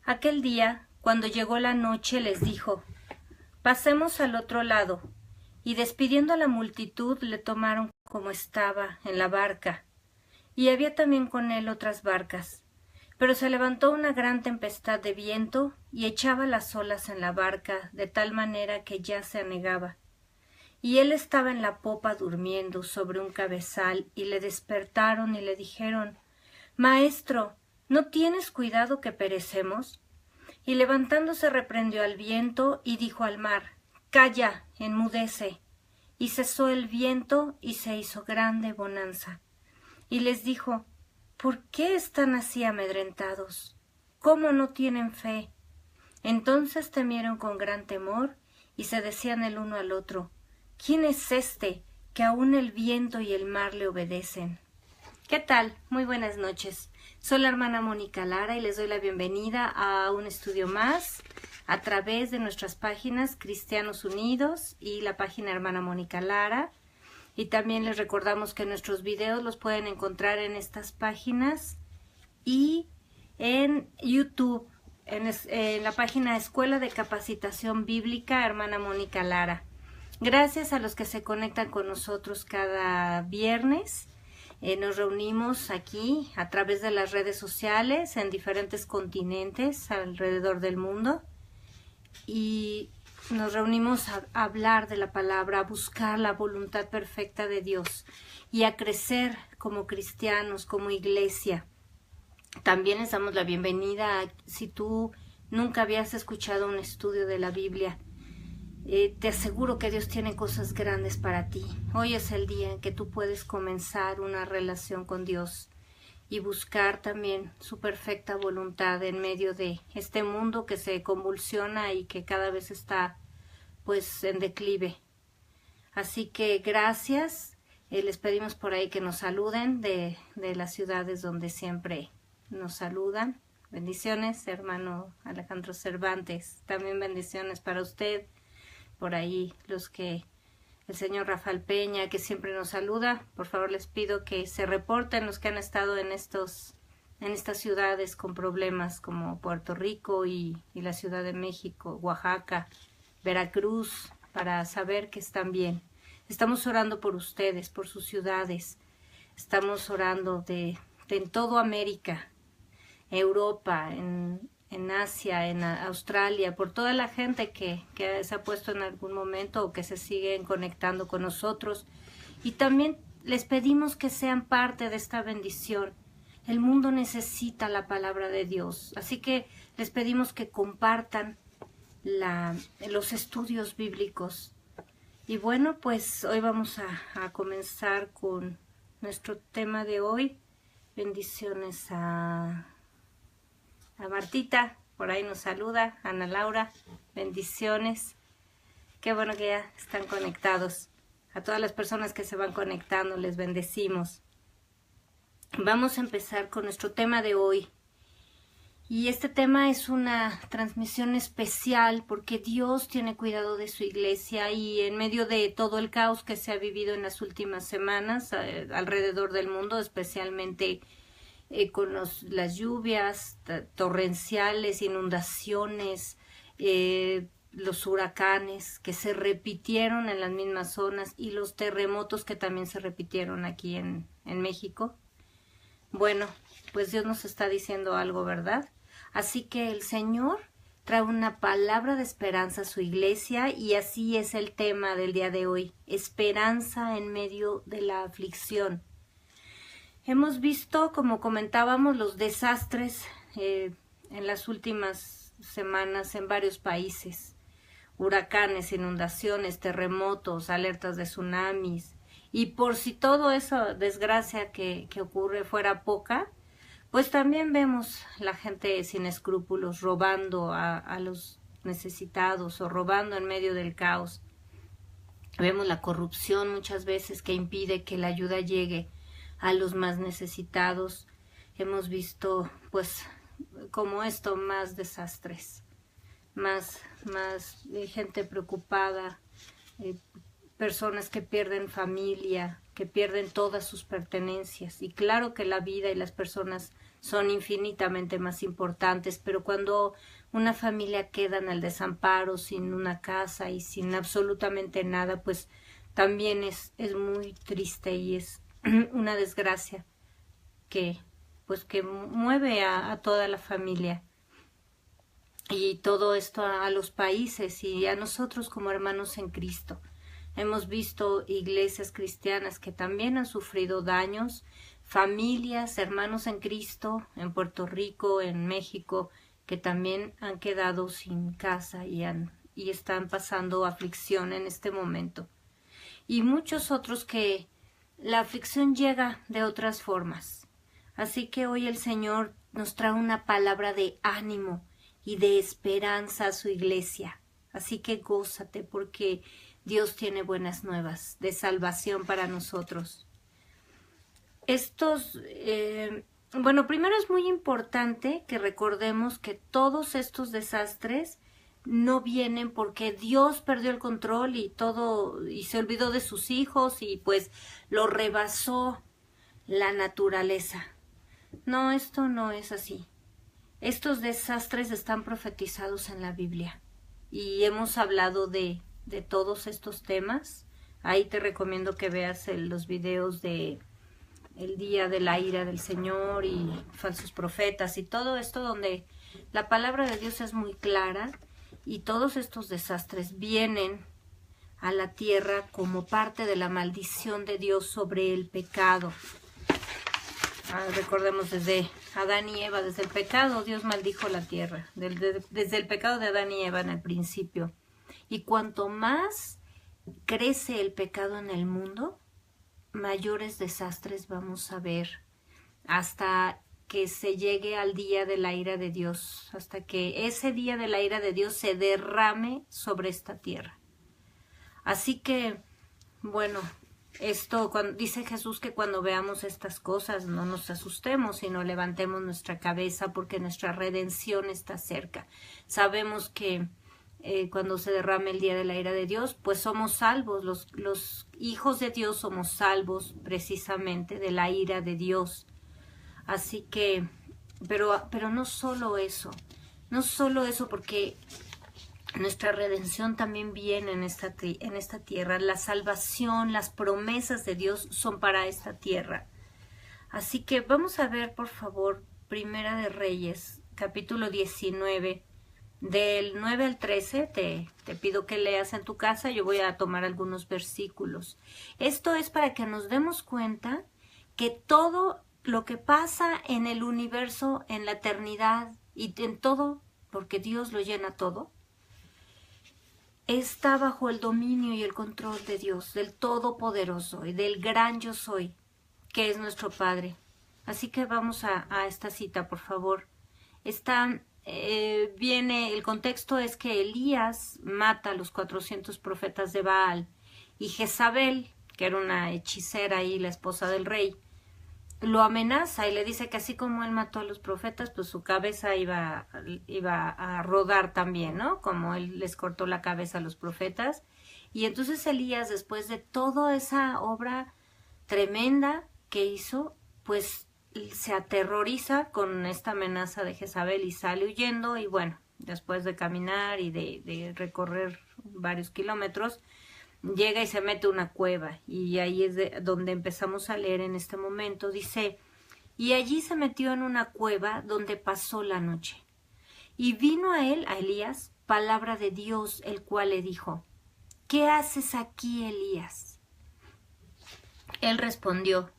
Aquel día, cuando llegó la noche, les dijo: «Pasemos al otro lado». Y despidiendo a la multitud, le tomaron como estaba, en la barca. Y había también con él otras barcas. Pero se levantó una gran tempestad de viento, y echaba las olas en la barca, de tal manera que ya se anegaba. Y él estaba en la popa durmiendo sobre un cabezal, y le despertaron y le dijeron: «Maestro, ¿no tienes cuidado que perecemos?». Y levantándose reprendió al viento, y dijo al mar: «Calla, enmudece». Y cesó el viento, y se hizo grande bonanza. Y les dijo: «¿Por qué están así amedrentados? ¿Cómo no tienen fe?». Entonces temieron con gran temor, y se decían el uno al otro: «¿Quién es este, que aun el viento y el mar le obedecen?». ¿Qué tal? Muy buenas noches. Soy la hermana Mónica Lara y les doy la bienvenida a un estudio más a través de nuestras páginas Cristianos Unidos y la página Hermana Mónica Lara. Y también les recordamos que nuestros videos los pueden encontrar en estas páginas y en YouTube, en la página Escuela de Capacitación Bíblica Hermana Mónica Lara. Gracias a los que se conectan con nosotros cada viernes. Nos reunimos aquí a través de las redes sociales en diferentes continentes alrededor del mundo y nos reunimos a hablar de la palabra, a buscar la voluntad perfecta de Dios y a crecer como cristianos, como iglesia. También les damos la bienvenida si tú nunca habías escuchado un estudio de la Biblia. Te aseguro que Dios tiene cosas grandes para ti. Hoy es el día en que tú puedes comenzar una relación con Dios y buscar también su perfecta voluntad en medio de este mundo que se convulsiona y que cada vez está pues en declive. Así que gracias. Les pedimos por ahí que nos saluden de las ciudades donde siempre nos saludan. Bendiciones, hermano Alejandro Cervantes. También bendiciones para usted. Por ahí el señor Rafael Peña, que siempre nos saluda. Por favor, les pido que se reporten los que han estado en estas ciudades con problemas como Puerto Rico y la Ciudad de México, Oaxaca, Veracruz, para saber que están bien. Estamos orando por ustedes, por sus ciudades. Estamos orando en toda América, Europa, en Asia, en Australia, por toda la gente que se ha puesto en algún momento o que se siguen conectando con nosotros. Y también les pedimos que sean parte de esta bendición. El mundo necesita la palabra de Dios, así que les pedimos que compartan los estudios bíblicos. Y bueno, pues hoy vamos a comenzar con nuestro tema de hoy. Bendiciones a Martita, por ahí nos saluda, Ana Laura, bendiciones. Qué bueno que ya están conectados. A todas las personas que se van conectando, les bendecimos. Vamos a empezar con nuestro tema de hoy. Y este tema es una transmisión especial porque Dios tiene cuidado de su iglesia y en medio de todo el caos que se ha vivido en las últimas semanas alrededor del mundo, especialmente con las lluvias torrenciales, inundaciones, los huracanes que se repitieron en las mismas zonas y los terremotos que también se repitieron aquí en México. Bueno, pues Dios nos está diciendo algo, ¿verdad? Así que el Señor trae una palabra de esperanza a su iglesia y así es el tema del día de hoy, esperanza en medio de la aflicción. Hemos visto, como comentábamos, los desastres en las últimas semanas en varios países. Huracanes, inundaciones, terremotos, alertas de tsunamis. Y por si todo eso, desgracia que ocurre fuera poca, pues también vemos la gente sin escrúpulos robando a los necesitados o robando en medio del caos. Vemos la corrupción muchas veces que impide que la ayuda llegue a los más necesitados. Hemos visto, pues, como esto, más desastres, más gente preocupada, personas que pierden familia, que pierden todas sus pertenencias. Y claro que la vida y las personas son infinitamente más importantes, pero cuando una familia queda en el desamparo, sin una casa y sin absolutamente nada, pues también es muy triste y es una desgracia que mueve a toda la familia. Y todo esto a los países y a nosotros como hermanos en Cristo. Hemos visto iglesias cristianas que también han sufrido daños, familias, hermanos en Cristo, en Puerto Rico, en México, que también han quedado sin casa y están pasando aflicción en este momento. Y muchos otros que la aflicción llega de otras formas. Así que hoy el Señor nos trae una palabra de ánimo y de esperanza a su iglesia. Así que gózate porque Dios tiene buenas nuevas de salvación para nosotros. Primero es muy importante que recordemos que todos estos desastres no vienen porque Dios perdió el control y se olvidó de sus hijos y pues lo rebasó la naturaleza. No, esto no es así. Estos desastres están profetizados en la Biblia y hemos hablado de todos estos temas. Ahí te recomiendo que veas los videos de el día de la ira del Señor y falsos profetas y todo esto donde la palabra de Dios es muy clara y todos estos desastres vienen a la tierra como parte de la maldición de Dios sobre el pecado. Recordemos desde Adán y Eva, desde el pecado Dios maldijo la tierra, desde el pecado de Adán y Eva en el principio. Y cuanto más crece el pecado en el mundo, mayores desastres vamos a ver hasta que se llegue al día de la ira de Dios, hasta que ese día de la ira de Dios se derrame sobre esta tierra. Así que, bueno, dice Jesús que cuando veamos estas cosas no nos asustemos, sino levantemos nuestra cabeza porque nuestra redención está cerca. Sabemos que cuando se derrame el día de la ira de Dios, pues somos salvos, los hijos de Dios somos salvos precisamente de la ira de Dios. Así que, pero no solo eso, porque nuestra redención también viene en esta tierra. La salvación, las promesas de Dios son para esta tierra. Así que vamos a ver, por favor, Primera de Reyes, capítulo 19, del 9 al 13. Te pido que leas en tu casa. Yo voy a tomar algunos versículos. Esto es para que nos demos cuenta que todo lo que pasa en el universo, en la eternidad y en todo, porque Dios lo llena todo, está bajo el dominio y el control de Dios, del Todopoderoso y del gran Yo Soy, que es nuestro Padre. Así que vamos a esta cita, por favor. El contexto es que Elías mata a los 400 profetas de Baal y Jezabel, que era una hechicera y la esposa del rey, lo amenaza y le dice que así como él mató a los profetas, pues su cabeza iba a rodar también, ¿no? Como él les cortó la cabeza a los profetas. Y entonces Elías, después de toda esa obra tremenda que hizo, pues se aterroriza con esta amenaza de Jezabel y sale huyendo. Y bueno, después de caminar y de recorrer varios kilómetros, llega y se mete a una cueva, y ahí es donde empezamos a leer en este momento. Dice, y allí se metió en una cueva donde pasó la noche. Y vino a él, a Elías, palabra de Dios, el cual le dijo, ¿qué haces aquí, Elías? Él respondió,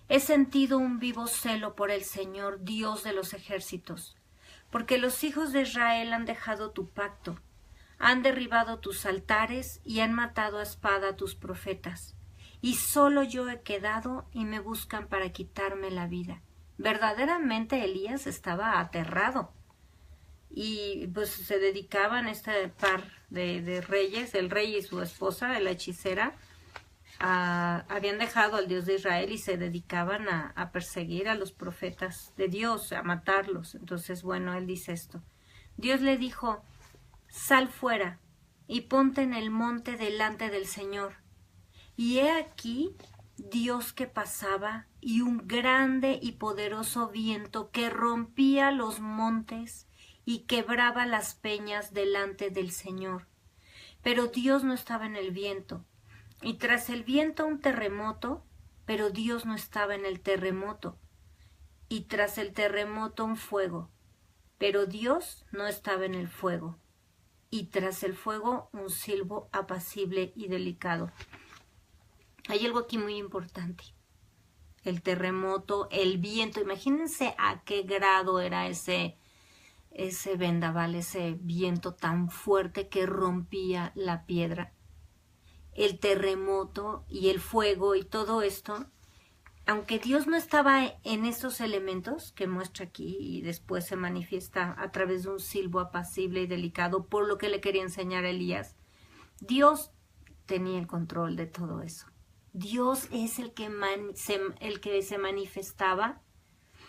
he sentido un vivo celo por el Señor, Dios de los ejércitos, porque los hijos de Israel han dejado tu pacto, han derribado tus altares y han matado a espada a tus profetas. Y solo yo he quedado y me buscan para quitarme la vida. Verdaderamente Elías estaba aterrado. Y pues se dedicaban este par de reyes, el rey y su esposa, la hechicera, habían dejado al Dios de Israel y se dedicaban a perseguir a los profetas de Dios, a matarlos. Entonces, bueno, él dice esto. Dios le dijo, sal fuera y ponte en el monte delante del Señor. Y he aquí Dios que pasaba y un grande y poderoso viento que rompía los montes y quebraba las peñas delante del Señor. Pero Dios no estaba en el viento. Y tras el viento un terremoto, pero Dios no estaba en el terremoto. Y tras el terremoto un fuego, pero Dios no estaba en el fuego. Y tras el fuego un silbo apacible y delicado. Hay algo aquí muy importante. El terremoto, el viento, imagínense a qué grado era ese vendaval, ese viento tan fuerte que rompía la piedra. El terremoto y el fuego y todo esto, aunque Dios no estaba en esos elementos que muestra aquí y después se manifiesta a través de un silbo apacible y delicado, por lo que le quería enseñar a Elías, Dios tenía el control de todo eso. Dios es el que se manifestaba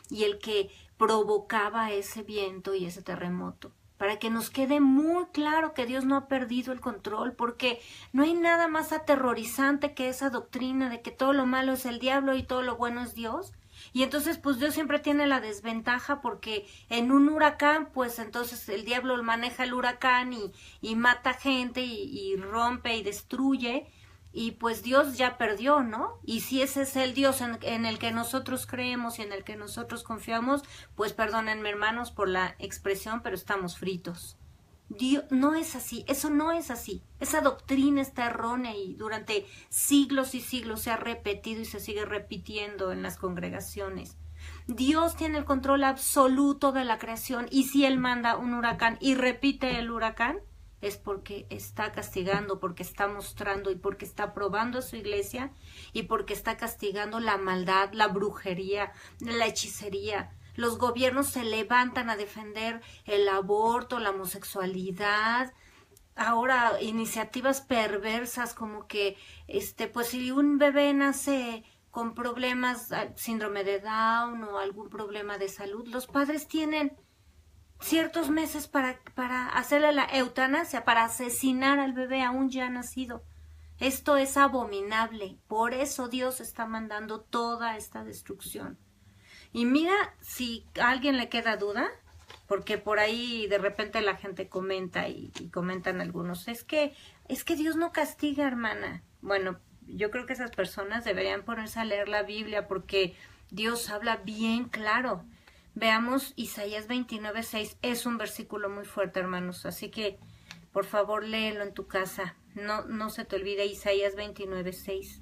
y el que provocaba ese viento y ese terremoto. Para que nos quede muy claro que Dios no ha perdido el control, porque no hay nada más aterrorizante que esa doctrina de que todo lo malo es el diablo y todo lo bueno es Dios. Y entonces pues Dios siempre tiene la desventaja porque en un huracán pues entonces el diablo maneja el huracán y mata gente y rompe y destruye. Y pues Dios ya perdió, ¿no? Y si ese es el Dios en el que nosotros creemos y en el que nosotros confiamos, pues perdónenme hermanos por la expresión, pero estamos fritos. Dios, no es así, eso no es así. Esa doctrina está errónea y durante siglos y siglos se ha repetido y se sigue repitiendo en las congregaciones. Dios tiene el control absoluto de la creación y si Él manda un huracán y repite el huracán, es porque está castigando, porque está mostrando y porque está probando a su iglesia y porque está castigando la maldad, la brujería, la hechicería. Los gobiernos se levantan a defender el aborto, la homosexualidad. Ahora iniciativas perversas como que, pues si un bebé nace con problemas, síndrome de Down o algún problema de salud, los padres tienen ciertos meses para hacerle la eutanasia, para asesinar al bebé aún ya nacido. Esto es abominable, por eso Dios está mandando toda esta destrucción. Y mira, si a alguien le queda duda, porque por ahí de repente la gente comenta y comentan algunos, es que Dios no castiga, hermana. Bueno, yo creo que esas personas deberían ponerse a leer la Biblia porque Dios habla bien claro. Veamos Isaías 29:6, es un versículo muy fuerte, hermanos, así que por favor léelo en tu casa, no se te olvide Isaías 29:6.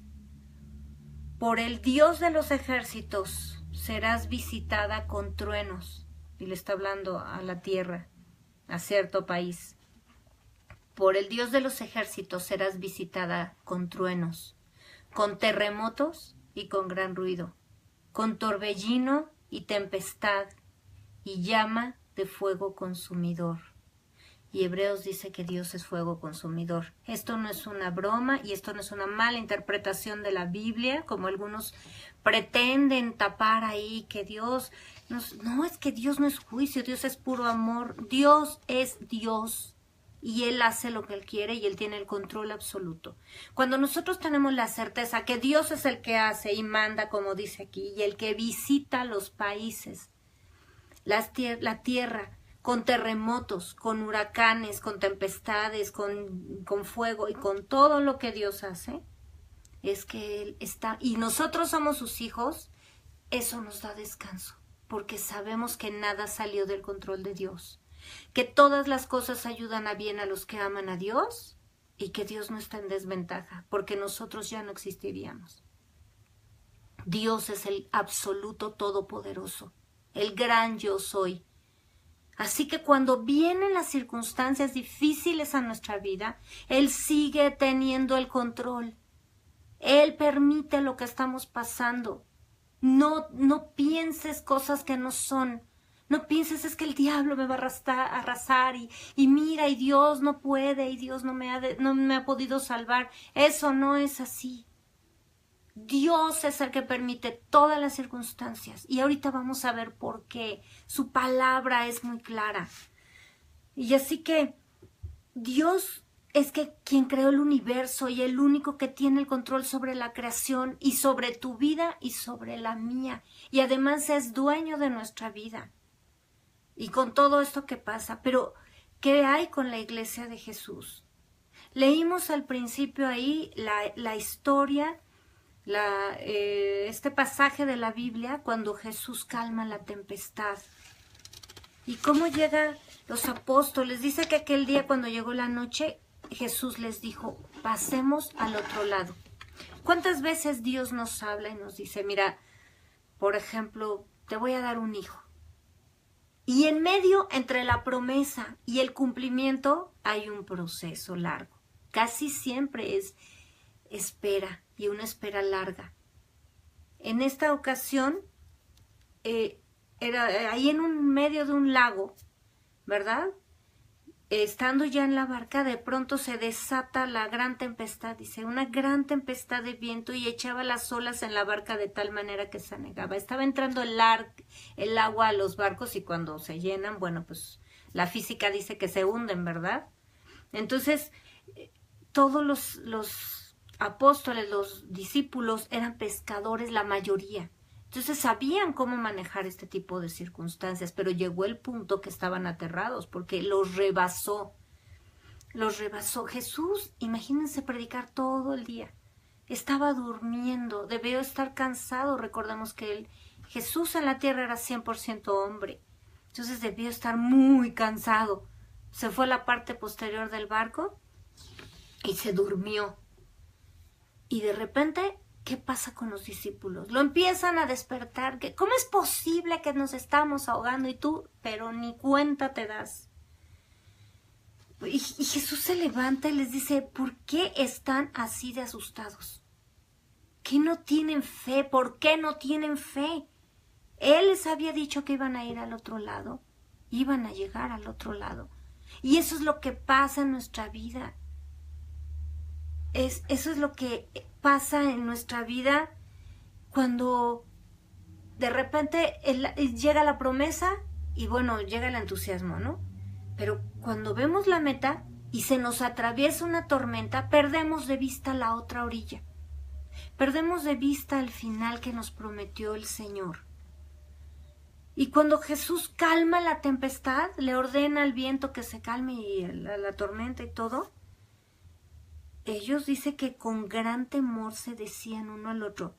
Por el Dios de los ejércitos serás visitada con truenos, y le está hablando a la tierra, a cierto país. Por el Dios de los ejércitos serás visitada con truenos, con terremotos y con gran ruido, con torbellino y tempestad y llama de fuego consumidor. Y Hebreos dice que Dios es fuego consumidor. Esto no es una broma y esto no es una mala interpretación de la Biblia, como algunos pretenden tapar ahí que Dios... No, es que Dios no es juicio, Dios es puro amor. Dios es Dios y Él hace lo que Él quiere y Él tiene el control absoluto. Cuando nosotros tenemos la certeza que Dios es el que hace y manda, como dice aquí, y el que visita los países, la tierra, con terremotos, con huracanes, con tempestades, con fuego y con todo lo que Dios hace, es que Él está, y nosotros somos sus hijos, eso nos da descanso, porque sabemos que nada salió del control de Dios, que todas las cosas ayudan a bien a los que aman a Dios y que Dios no está en desventaja, porque nosotros ya no existiríamos. Dios es el absoluto todopoderoso, el gran yo soy. Así que cuando vienen las circunstancias difíciles a nuestra vida, Él sigue teniendo el control. Él permite lo que estamos pasando. No pienses cosas que no son. No pienses es que el diablo me va a arrasar y mira, y Dios no puede, y Dios no me ha podido salvar. Eso no es así. Dios es el que permite todas las circunstancias y ahorita vamos a ver por qué. Su palabra es muy clara. Y así que Dios es que quien creó el universo y el único que tiene el control sobre la creación y sobre tu vida y sobre la mía. Y además es dueño de nuestra vida. Y con todo esto que pasa, pero ¿qué hay con la iglesia de Jesús? Leímos al principio ahí la historia, este pasaje de la Biblia cuando Jesús calma la tempestad. Y cómo llegan los apóstoles. Dice que aquel día cuando llegó la noche, Jesús les dijo, pasemos al otro lado. ¿Cuántas veces Dios nos habla y nos dice, mira, por ejemplo, te voy a dar un hijo? Y en medio, entre la promesa y el cumplimiento, hay un proceso largo. Casi siempre es espera, y una espera larga. En esta ocasión, era ahí en un medio de un lago, ¿verdad? Estando ya en la barca, de pronto se desata la gran tempestad, dice, una gran tempestad de viento y echaba las olas en la barca de tal manera que se anegaba. Estaba entrando el agua a los barcos y cuando se llenan, bueno, pues la física dice que se hunden, ¿verdad? Entonces, todos los apóstoles, los discípulos eran pescadores, la mayoría. Entonces sabían cómo manejar este tipo de circunstancias, pero llegó el punto que estaban aterrados porque los rebasó. Los rebasó. Jesús, imagínense predicar todo el día. Estaba durmiendo, debió estar cansado. Recordemos que Jesús en la tierra era 100% hombre. Entonces debió estar muy cansado. Se fue a la parte posterior del barco y se durmió. Y de repente, ¿qué pasa con los discípulos? Lo empiezan a despertar. ¿Cómo es posible que nos estamos ahogando? Y tú, pero ni cuenta te das. Y Jesús se levanta y les dice, ¿por qué están así de asustados? ¿Qué no tienen fe? ¿Por qué no tienen fe? Él les había dicho que iban a ir al otro lado. Iban a llegar al otro lado. Y eso es lo que pasa en nuestra vida. Eso es lo que pasa en nuestra vida cuando de repente llega la promesa y bueno, llega el entusiasmo, ¿no? Pero cuando vemos la meta y se nos atraviesa una tormenta, perdemos de vista la otra orilla. Perdemos de vista el final que nos prometió el Señor. Y cuando Jesús calma la tempestad, le ordena al viento que se calme y la tormenta y todo, ellos dice que con gran temor se decían uno al otro,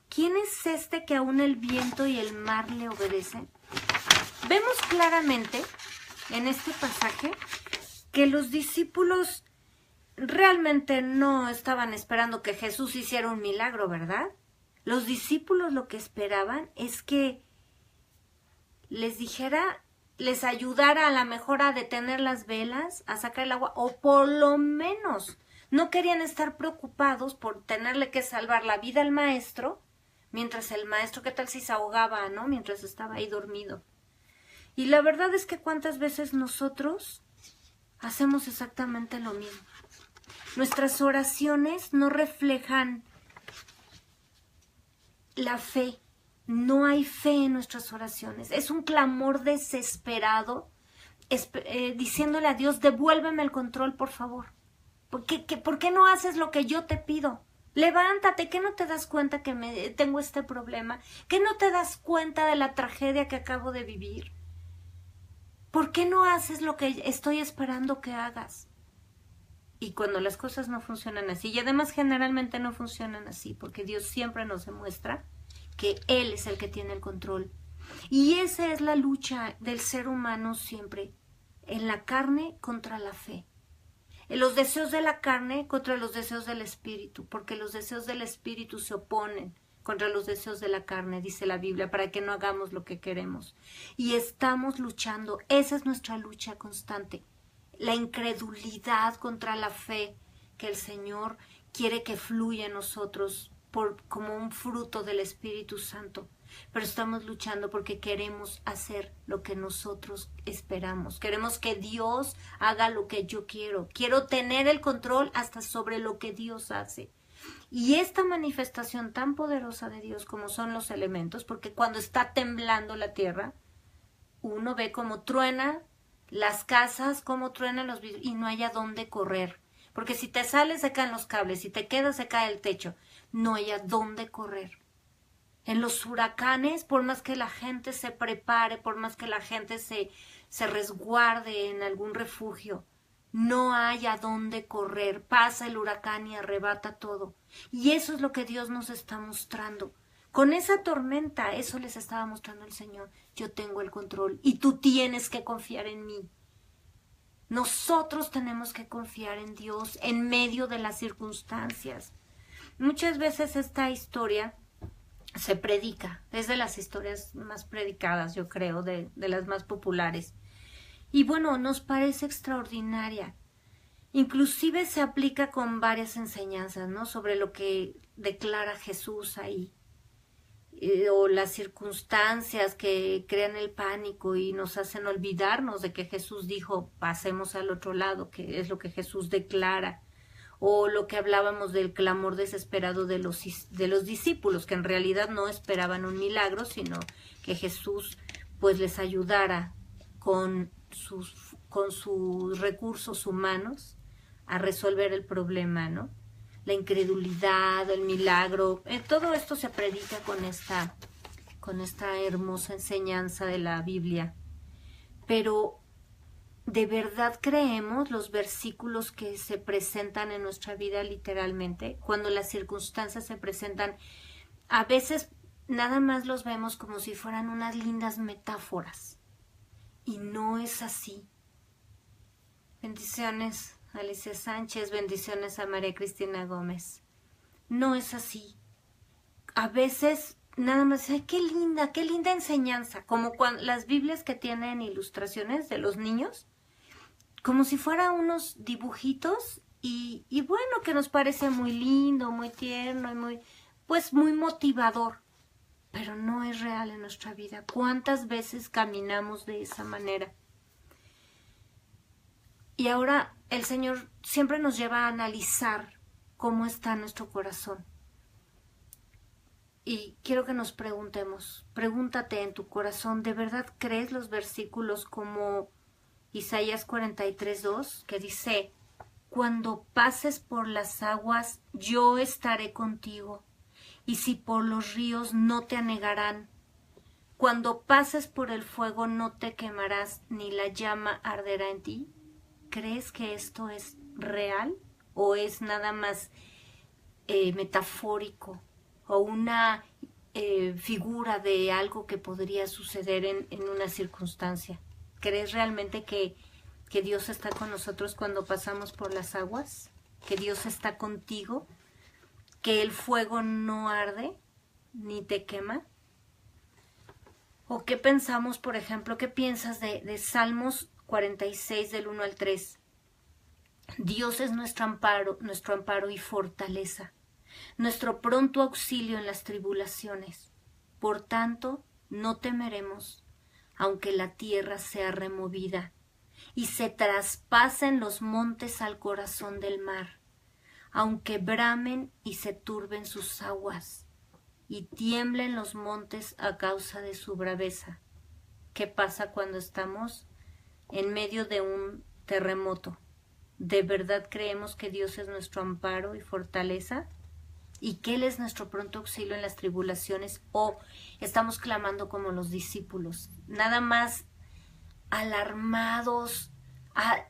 ¿quién es este que aún el viento y el mar le obedecen? Vemos claramente en este pasaje que los discípulos realmente no estaban esperando que Jesús hiciera un milagro, ¿verdad? Los discípulos lo que esperaban es que les dijera, les ayudara a la mejor a detener las velas, a sacar el agua, o por lo menos no querían estar preocupados por tenerle que salvar la vida al maestro, mientras el maestro, ¿qué tal si se ahogaba, no? Mientras estaba ahí dormido. Y la verdad es que cuántas veces nosotros hacemos exactamente lo mismo. Nuestras oraciones no reflejan la fe. No hay fe en nuestras oraciones. Es un clamor desesperado, diciéndole a Dios, devuélveme el control, por favor. ¿Por qué no haces lo que yo te pido? Levántate, ¿que no te das cuenta que tengo este problema? ¿Que no te das cuenta de la tragedia que acabo de vivir? ¿Por qué no haces lo que estoy esperando que hagas? Y cuando las cosas no funcionan así, y además generalmente no funcionan así, porque Dios siempre nos demuestra que Él es el que tiene el control. Y esa es la lucha del ser humano siempre, en la carne contra la fe. En los deseos de la carne contra los deseos del espíritu, porque los deseos del espíritu se oponen contra los deseos de la carne, dice la Biblia, para que no hagamos lo que queremos. Y estamos luchando, esa es nuestra lucha constante, la incredulidad contra la fe que el Señor quiere que fluya en nosotros como un fruto del Espíritu Santo. Pero estamos luchando porque queremos hacer lo que nosotros esperamos. Queremos que Dios haga lo que yo quiero. Quiero tener el control hasta sobre lo que Dios hace. Y esta manifestación tan poderosa de Dios como son los elementos, porque cuando está temblando la tierra, uno ve cómo truena las casas, cómo truenan los vidrios y no hay a dónde correr. porque si te sales se caen los cables, si te quedas se cae el techo. No hay a dónde correr. En los huracanes, por más que la gente se prepare, por más que la gente se resguarde en algún refugio, no hay a dónde correr. Pasa el huracán y arrebata todo. Y eso es lo que Dios nos está mostrando. Con esa tormenta, eso les estaba mostrando el Señor. Yo tengo el control y tú tienes que confiar en mí. Nosotros tenemos que confiar en Dios en medio de las circunstancias. Muchas veces esta historia se predica, es de las historias más predicadas, yo creo, de las más populares. Y bueno, nos parece extraordinaria. Inclusive se aplica con varias enseñanzas, ¿no? Sobre lo que declara Jesús ahí. O las circunstancias que crean el pánico y nos hacen olvidarnos de que Jesús dijo, pasemos al otro lado, que es lo que Jesús declara. O lo que hablábamos del clamor desesperado de los discípulos, que en realidad no esperaban un milagro, sino que Jesús pues les ayudara con sus recursos humanos a resolver el problema, ¿no? La incredulidad, el milagro, todo esto se predica con esta hermosa enseñanza de la Biblia. Pero ¿de verdad creemos los versículos que se presentan en nuestra vida literalmente? Cuando las circunstancias se presentan, a veces nada más los vemos como si fueran unas lindas metáforas. Y no es así. Bendiciones a Alicia Sánchez, bendiciones a María Cristina Gómez. No es así. A veces nada más, ¡ay, qué linda enseñanza! Como cuando las Biblias que tienen ilustraciones de los niños, como si fueran unos dibujitos y bueno, que nos parece muy lindo, muy tierno y muy motivador, pero no es real en nuestra vida. ¿Cuántas veces caminamos de esa manera? Y ahora el Señor siempre nos lleva a analizar cómo está nuestro corazón. Y quiero que nos preguntemos, pregúntate en tu corazón, ¿de verdad crees los versículos como Isaías 43:2, que dice, cuando pases por las aguas, yo estaré contigo, y si por los ríos no te anegarán? Cuando pases por el fuego no te quemarás, ni la llama arderá en ti. ¿Crees que esto es real o es nada más metafórico o una figura de algo que podría suceder en una circunstancia? ¿Crees realmente que Dios está con nosotros cuando pasamos por las aguas? ¿Que Dios está contigo? ¿Que el fuego no arde ni te quema? ¿O qué pensamos, por ejemplo, qué piensas de Salmos 46 del 1 al 3? Dios es nuestro amparo y fortaleza, nuestro pronto auxilio en las tribulaciones. Por tanto, no temeremos, aunque la tierra sea removida y se traspasen los montes al corazón del mar, aunque bramen y se turben sus aguas y tiemblen los montes a causa de su braveza. ¿Qué pasa cuando estamos en medio de un terremoto? ¿De verdad creemos que Dios es nuestro amparo y fortaleza? ¿Y que Él es nuestro pronto auxilio en las tribulaciones? ¿O estamos clamando como los discípulos, nada más alarmados,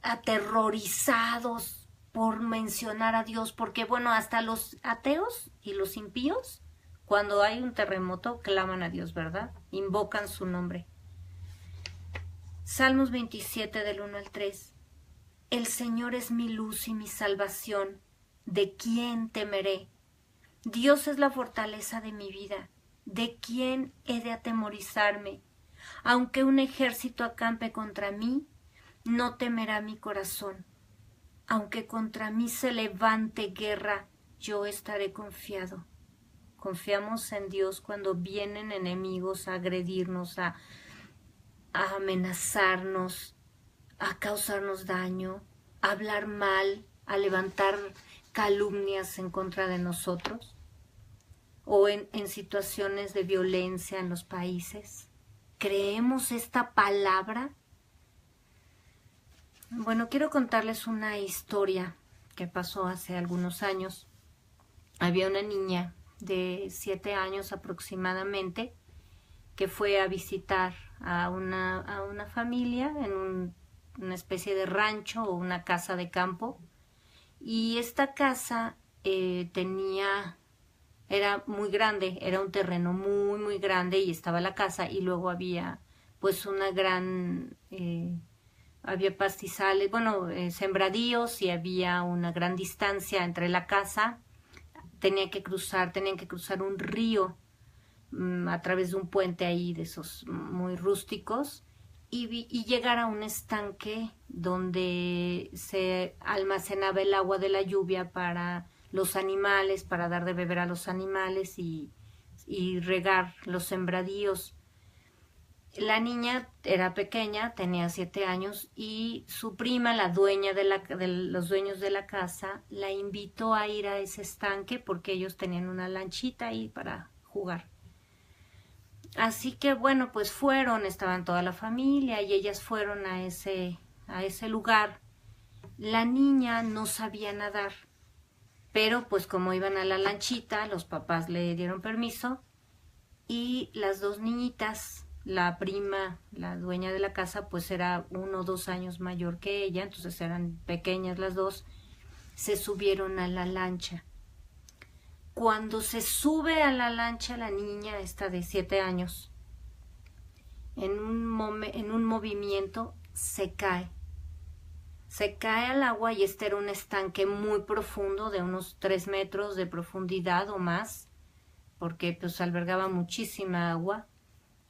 aterrorizados por mencionar a Dios? Porque bueno, hasta los ateos y los impíos, cuando hay un terremoto, claman a Dios, ¿verdad? Invocan su nombre. Salmos 27 del 1 al 3. El Señor es mi luz y mi salvación. ¿De quién temeré? Dios es la fortaleza de mi vida. ¿De quién he de atemorizarme? Aunque un ejército acampe contra mí, no temerá mi corazón. Aunque contra mí se levante guerra, yo estaré confiado. Confiamos en Dios cuando vienen enemigos a agredirnos, a amenazarnos, a causarnos daño, a hablar mal, a levantar calumnias en contra de nosotros, o en situaciones de violencia en los países. ¿Creemos esta palabra? Bueno, quiero contarles una historia que pasó hace algunos años. Había una niña de 7 años aproximadamente que fue a visitar a una familia en una especie de rancho o una casa de campo, y esta casa era muy grande, era un terreno muy muy grande, y estaba la casa y luego había pues una gran había pastizales, bueno, sembradíos, y había una gran distancia entre la casa. Tenían que cruzar un río a través de un puente ahí de esos muy rústicos, y llegar a un estanque donde se almacenaba el agua de la lluvia para los animales, para dar de beber a los animales y regar los sembradíos. La niña era pequeña, tenía 7 años, y su prima, la dueña de los dueños de la casa, la invitó a ir a ese estanque porque ellos tenían una lanchita ahí para jugar. Así que bueno, pues estaban toda la familia y ellas fueron a ese lugar. La niña no sabía nadar, pero pues como iban a la lanchita, los papás le dieron permiso, y las dos niñitas, la prima, la dueña de la casa, pues era 1 o 2 años mayor que ella, entonces eran pequeñas las dos, se subieron a la lancha. Cuando se sube a la lancha la niña esta de 7 años, en un movimiento se cae. Se cae al agua, y este era un estanque muy profundo, de unos 3 metros de profundidad o más, porque pues albergaba muchísima agua.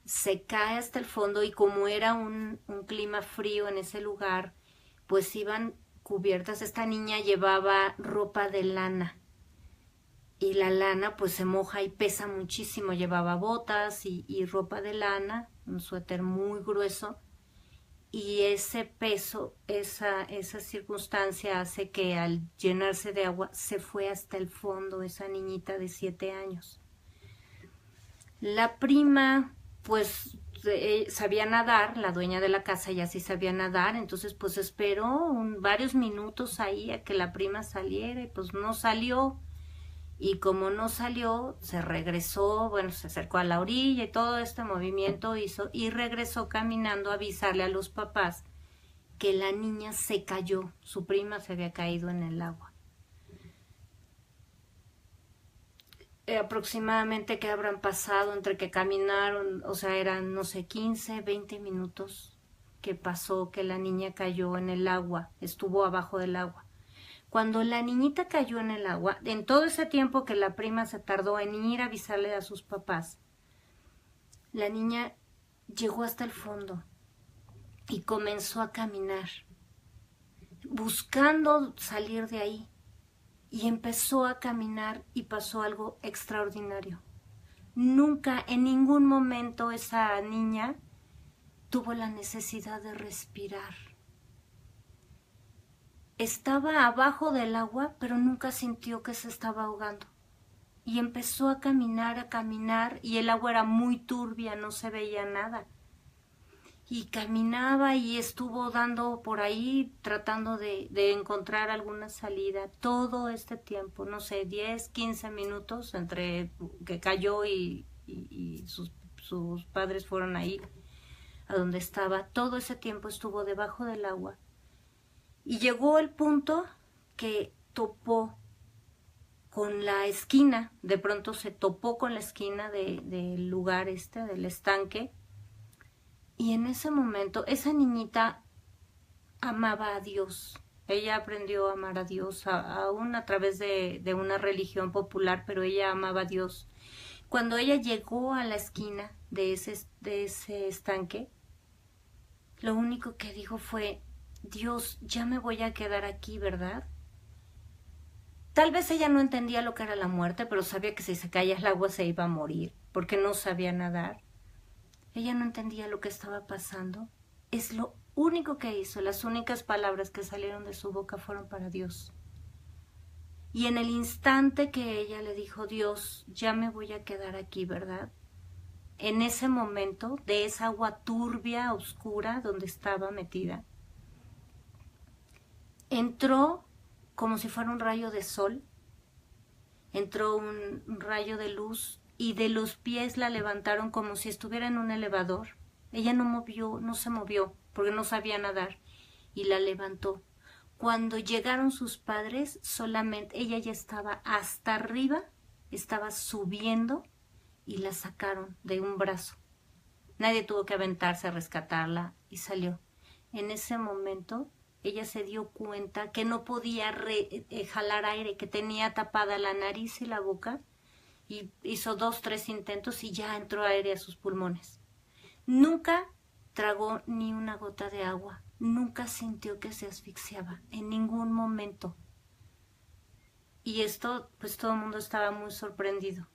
Se cae hasta el fondo, y como era un clima frío en ese lugar, pues iban cubiertas. Esta niña llevaba ropa de lana, y la lana pues se moja y pesa muchísimo. Llevaba botas y ropa de lana, un suéter muy grueso, y ese peso, esa circunstancia hace que al llenarse de agua se fue hasta el fondo esa niñita de 7 años. La prima pues sabía nadar, la dueña de la casa ya sí sabía nadar, entonces pues esperó varios minutos ahí a que la prima saliera, y pues no salió. Y como no salió, se regresó, bueno, se acercó a la orilla y todo este movimiento hizo, y regresó caminando a avisarle a los papás que la niña se cayó, su prima se había caído en el agua. Aproximadamente que habrán pasado entre que caminaron, o sea, eran, no sé, 15, 20 minutos que pasó que la niña cayó en el agua, estuvo abajo del agua. Cuando la niñita cayó en el agua, en todo ese tiempo que la prima se tardó en ir a avisarle a sus papás, la niña llegó hasta el fondo y comenzó a caminar, buscando salir de ahí. Y empezó a caminar, y pasó algo extraordinario. Nunca, en ningún momento, esa niña tuvo la necesidad de respirar. Estaba abajo del agua, pero nunca sintió que se estaba ahogando. Y empezó a caminar, y el agua era muy turbia, no se veía nada. Y caminaba y estuvo dando por ahí, tratando de encontrar alguna salida. Todo este tiempo, no sé, 10, 15 minutos entre que cayó y sus padres fueron ahí a donde estaba. Todo ese tiempo estuvo debajo del agua. Y llegó el punto que topó con la esquina. De pronto se topó con la esquina del lugar del estanque. Y en ese momento, esa niñita amaba a Dios. Ella aprendió a amar a Dios, aún a través de una religión popular, pero ella amaba a Dios. Cuando ella llegó a la esquina de ese estanque, lo único que dijo fue: Dios, ya me voy a quedar aquí, ¿verdad? Tal vez ella no entendía lo que era la muerte, pero sabía que si se caía al agua se iba a morir, porque no sabía nadar. Ella no entendía lo que estaba pasando. Es lo único que hizo. Las únicas palabras que salieron de su boca fueron para Dios. Y en el instante que ella le dijo: Dios, ya me voy a quedar aquí, ¿verdad? En ese momento, de esa agua turbia, oscura, donde estaba metida, entró como si fuera un rayo de sol. Entró un rayo de luz y de los pies la levantaron como si estuviera en un elevador. Ella no se movió porque no sabía nadar y la levantó. Cuando llegaron sus padres, solamente ella ya estaba hasta arriba, estaba subiendo y la sacaron de un brazo. Nadie tuvo que aventarse a rescatarla y salió. En ese momento ella se dio cuenta que no podía jalar aire, que tenía tapada la nariz y la boca, y hizo 2, 3 intentos y ya entró aire a sus pulmones. Nunca tragó ni una gota de agua, nunca sintió que se asfixiaba, en ningún momento. Y esto, pues todo el mundo estaba muy sorprendido,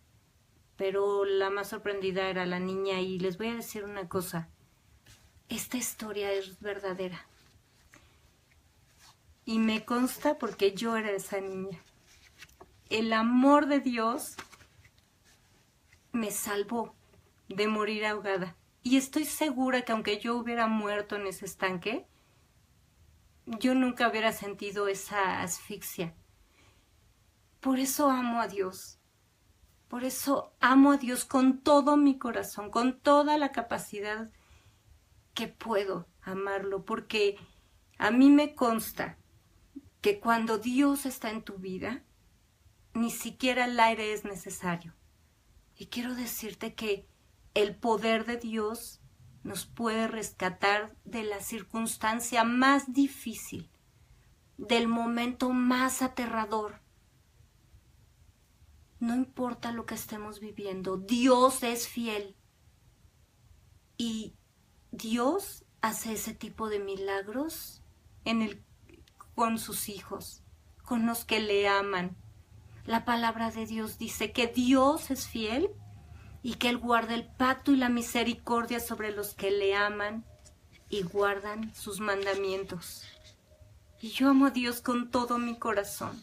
pero la más sorprendida era la niña. Y les voy a decir una cosa, esta historia es verdadera. Y me consta porque yo era esa niña. El amor de Dios me salvó de morir ahogada. Y estoy segura que aunque yo hubiera muerto en ese estanque, yo nunca hubiera sentido esa asfixia. Por eso amo a Dios. Por eso amo a Dios con todo mi corazón, con toda la capacidad que puedo amarlo. Porque a mí me consta que cuando Dios está en tu vida, ni siquiera el aire es necesario. Y quiero decirte que el poder de Dios nos puede rescatar de la circunstancia más difícil, del momento más aterrador. No importa lo que estemos viviendo, Dios es fiel. Y Dios hace ese tipo de milagros con sus hijos, con los que le aman. La palabra de Dios dice que Dios es fiel y que Él guarda el pacto y la misericordia sobre los que le aman y guardan sus mandamientos. Y yo amo a Dios con todo mi corazón,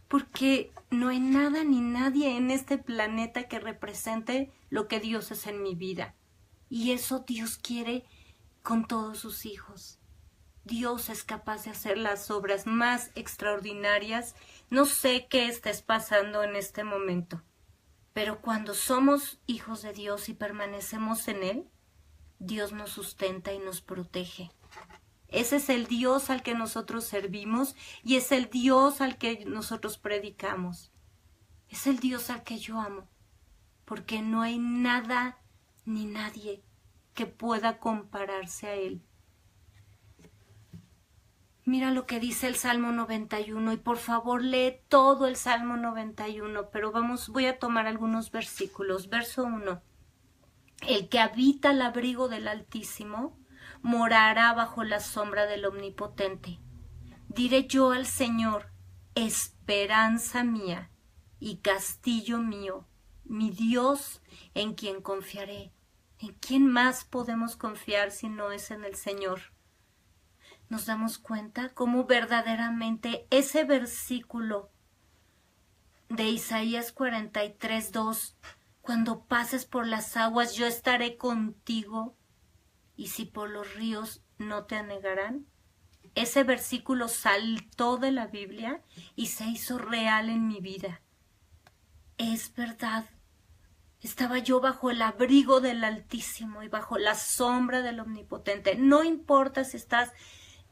porque no hay nada ni nadie en este planeta que represente lo que Dios es en mi vida. Y eso Dios quiere con todos sus hijos. Dios es capaz de hacer las obras más extraordinarias. No sé qué estés pasando en este momento, pero cuando somos hijos de Dios y permanecemos en Él, Dios nos sustenta y nos protege. Ese es el Dios al que nosotros servimos y es el Dios al que nosotros predicamos. Es el Dios al que yo amo, porque no hay nada ni nadie que pueda compararse a Él. Mira lo que dice el Salmo 91 y por favor lee todo el Salmo 91, pero voy a tomar algunos versículos. Verso 1. El que habita al abrigo del Altísimo morará bajo la sombra del Omnipotente. Diré yo al Señor, esperanza mía y castillo mío, mi Dios en quien confiaré. ¿En quién más podemos confiar si no es en el Señor? Nos damos cuenta cómo verdaderamente ese versículo de Isaías 43:2, cuando pases por las aguas yo estaré contigo y si por los ríos no te anegarán. Ese versículo saltó de la Biblia y se hizo real en mi vida. Es verdad. Estaba yo bajo el abrigo del Altísimo y bajo la sombra del Omnipotente. No importa si estás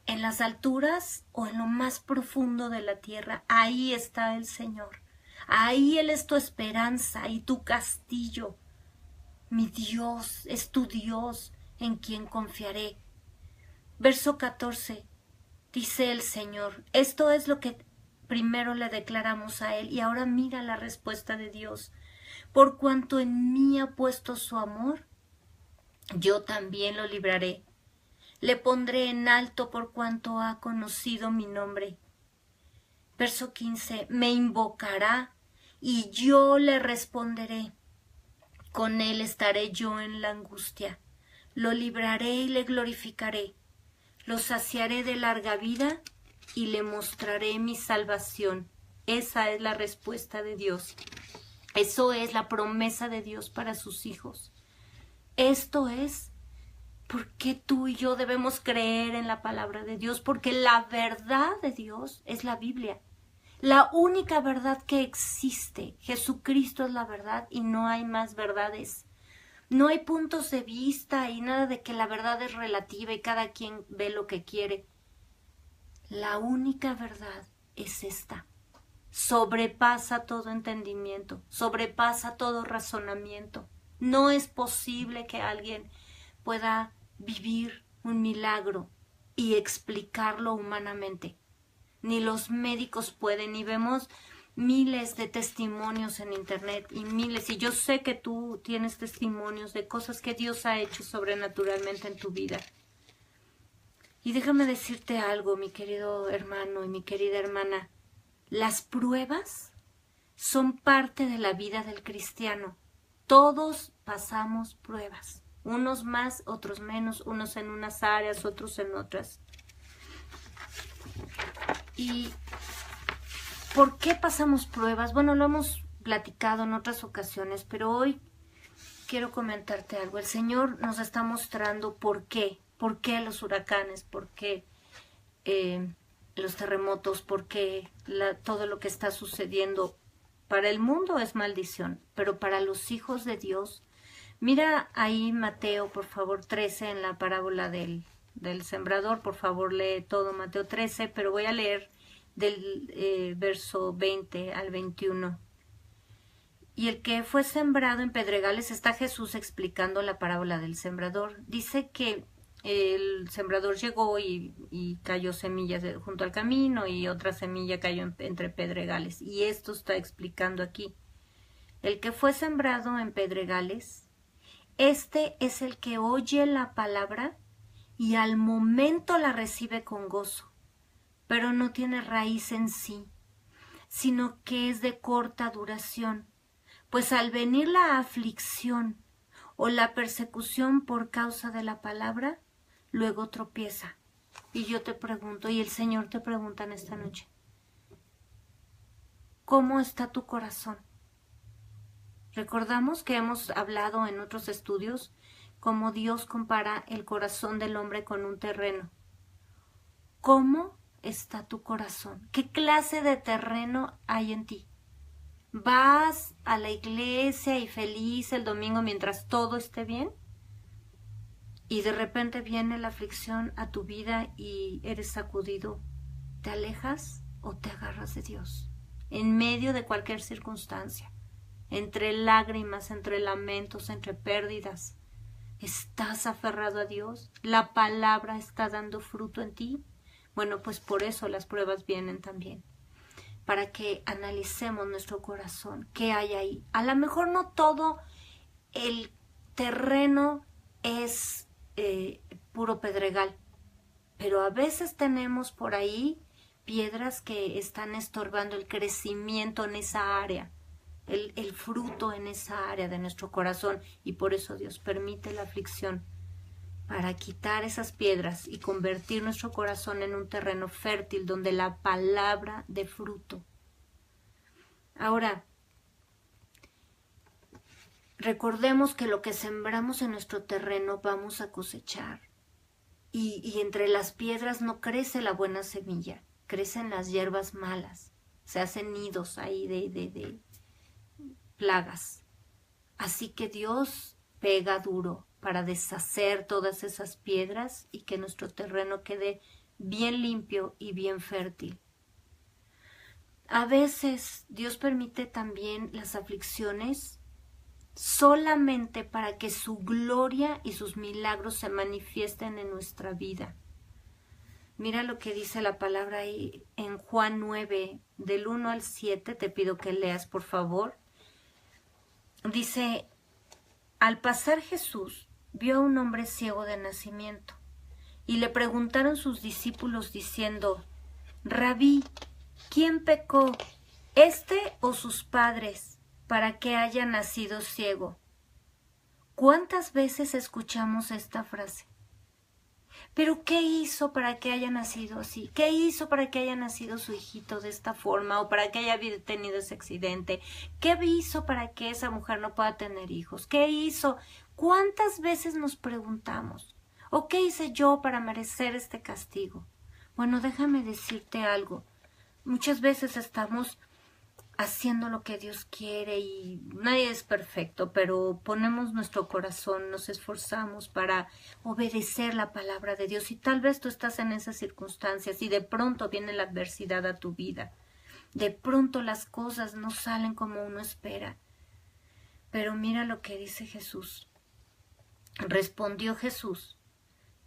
en las alturas o en lo más profundo de la tierra, ahí está el Señor. Ahí Él es tu esperanza y tu castillo. Mi Dios es tu Dios en quien confiaré. Verso 14, dice el Señor. Esto es lo que primero le declaramos a Él y ahora mira la respuesta de Dios. Por cuanto en mí ha puesto su amor, yo también lo libraré. Le pondré en alto por cuanto ha conocido mi nombre. Verso 15. Me invocará y yo le responderé. Con él estaré yo en la angustia. Lo libraré y le glorificaré. Lo saciaré de larga vida y le mostraré mi salvación. Esa es la respuesta de Dios. Eso es la promesa de Dios para sus hijos. Esto es ¿Por qué tú y yo debemos creer en la palabra de Dios? Porque la verdad de Dios es la Biblia. La única verdad que existe. Jesucristo es la verdad y no hay más verdades. No hay puntos de vista y nada de que la verdad es relativa y cada quien ve lo que quiere. La única verdad es esta. Sobrepasa todo entendimiento, sobrepasa todo razonamiento. No es posible que alguien pueda vivir un milagro y explicarlo humanamente. Ni los médicos pueden, y vemos miles de testimonios en internet y miles, y yo sé que tú tienes testimonios de cosas que Dios ha hecho sobrenaturalmente en tu vida. Y déjame decirte algo, mi querido hermano y mi querida hermana, las pruebas son parte de la vida del cristiano. Todos pasamos pruebas, unos más, otros menos, unos en unas áreas, otros en otras. ¿Y por qué pasamos pruebas? Bueno, lo hemos platicado en otras ocasiones, pero hoy quiero comentarte algo. El Señor nos está mostrando por qué los huracanes, por qué los terremotos, por qué todo lo que está sucediendo. Para el mundo es maldición, pero para los hijos de Dios, mira ahí Mateo, por favor, 13, en la parábola del sembrador, por favor lee todo Mateo 13, pero voy a leer del verso 20 al 21. Y el que fue sembrado en pedregales, está Jesús explicando la parábola del sembrador. Dice que el sembrador llegó y cayó semillas junto al camino y otra semilla cayó entre pedregales. Y esto está explicando aquí. El que fue sembrado en pedregales, este es el que oye la palabra y al momento la recibe con gozo, pero no tiene raíz en sí, sino que es de corta duración, pues al venir la aflicción o la persecución por causa de la palabra, luego tropieza. Y yo te pregunto, y el Señor te pregunta en esta noche, ¿cómo está tu corazón? Recordamos que hemos hablado en otros estudios cómo Dios compara el corazón del hombre con un terreno. ¿Cómo está tu corazón? ¿Qué clase de terreno hay en ti? ¿Vas a la iglesia y feliz el domingo mientras todo esté bien? Y de repente viene la aflicción a tu vida y eres sacudido. ¿Te alejas o te agarras de Dios? En medio de cualquier circunstancia, entre lágrimas, entre lamentos, entre pérdidas, ¿estás aferrado a Dios? ¿La palabra está dando fruto en ti? Bueno, pues por eso las pruebas vienen también, para que analicemos nuestro corazón, qué hay ahí. A lo mejor no todo el terreno es puro pedregal, pero a veces tenemos por ahí piedras que están estorbando el crecimiento en esa área, el fruto en esa área de nuestro corazón, y por eso Dios permite la aflicción, para quitar esas piedras y convertir nuestro corazón en un terreno fértil donde la palabra dé fruto. Ahora, recordemos que lo que sembramos en nuestro terreno vamos a cosechar. Y entre las piedras no crece la buena semilla, crecen las hierbas malas, se hacen nidos ahí de plagas. Así que Dios pega duro para deshacer todas esas piedras y que nuestro terreno quede bien limpio y bien fértil. A veces Dios permite también las aflicciones solamente para que su gloria y sus milagros se manifiesten en nuestra vida. Mira lo que dice la palabra ahí en Juan 9, del 1 al 7, te pido que leas por favor. Dice, al pasar Jesús vio a un hombre ciego de nacimiento y le preguntaron sus discípulos diciendo, Rabí, ¿quién pecó, este o sus padres, para que haya nacido ciego? ¿Cuántas veces escuchamos esta frase? ¿Pero qué hizo para que haya nacido así? ¿Qué hizo para que haya nacido su hijito de esta forma o para que haya tenido ese accidente? ¿Qué hizo para que esa mujer no pueda tener hijos? ¿Qué hizo? ¿Cuántas veces nos preguntamos? ¿O qué hice yo para merecer este castigo? Bueno, déjame decirte algo. Muchas veces estamos haciendo lo que Dios quiere y nadie es perfecto, pero ponemos nuestro corazón, nos esforzamos para obedecer la palabra de Dios y tal vez tú estás en esas circunstancias y de pronto viene la adversidad a tu vida. De pronto las cosas no salen como uno espera. Pero mira lo que dice Jesús. Respondió Jesús: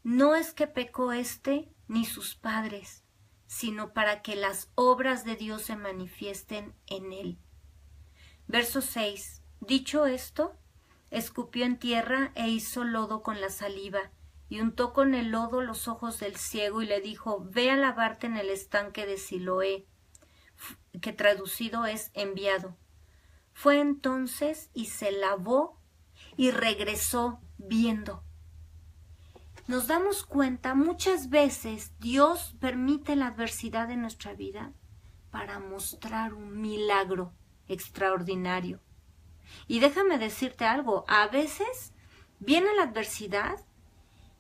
no es que pecó éste ni sus padres, sino para que las obras de Dios se manifiesten en él. Verso 6. Dicho esto, escupió en tierra e hizo lodo con la saliva, y untó con el lodo los ojos del ciego y le dijo: ve a lavarte en el estanque de Siloé, que traducido es enviado. Fue entonces y se lavó y regresó viendo. Nos damos cuenta, muchas veces Dios permite la adversidad en nuestra vida para mostrar un milagro extraordinario. Y déjame decirte algo, a veces viene la adversidad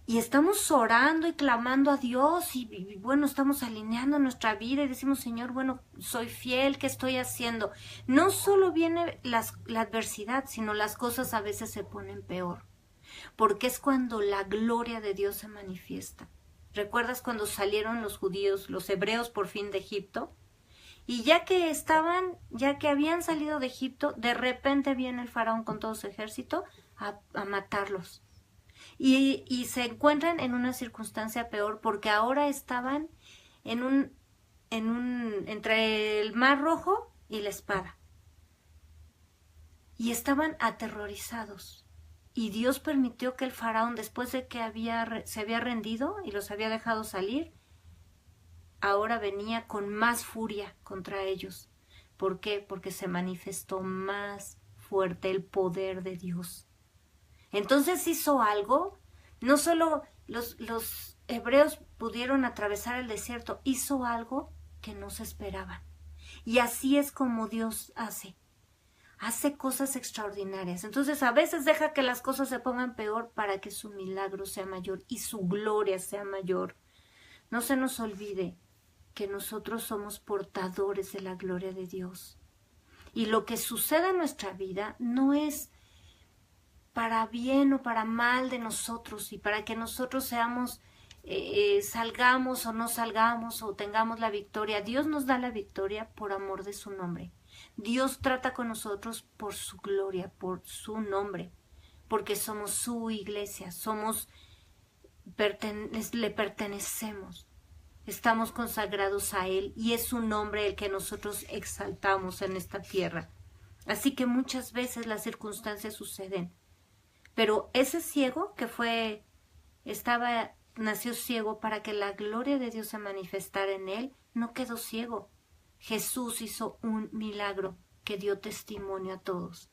y estamos orando y clamando a Dios y bueno, estamos alineando nuestra vida y decimos: Señor, bueno, soy fiel, ¿qué estoy haciendo? No solo viene la adversidad, sino las cosas a veces se ponen peor. Porque es cuando la gloria de Dios se manifiesta. ¿Recuerdas cuando salieron los judíos, los hebreos por fin de Egipto? Y ya que habían salido de Egipto, de repente viene el faraón con todo su ejército a matarlos. Y se encuentran en una circunstancia peor porque ahora estaban entre el Mar Rojo y la espada. Y estaban aterrorizados. Y Dios permitió que el faraón, después de que se había rendido y los había dejado salir, ahora venía con más furia contra ellos. ¿Por qué? Porque se manifestó más fuerte el poder de Dios. Entonces hizo algo. No solo los hebreos pudieron atravesar el desierto, hizo algo que no se esperaban. Y así es como Dios hace cosas extraordinarias. Entonces a veces deja que las cosas se pongan peor para que su milagro sea mayor y su gloria sea mayor. No se nos olvide que nosotros somos portadores de la gloria de Dios. Y lo que suceda en nuestra vida no es para bien o para mal de nosotros y para que nosotros salgamos o no salgamos o tengamos la victoria. Dios nos da la victoria por amor de su nombre. Dios trata con nosotros por su gloria, por su nombre, porque somos su iglesia, le pertenecemos, estamos consagrados a Él y es su nombre el que nosotros exaltamos en esta tierra. Así que muchas veces las circunstancias suceden, pero ese ciego nació ciego para que la gloria de Dios se manifestara en él, no quedó ciego. Jesús hizo un milagro que dio testimonio a todos.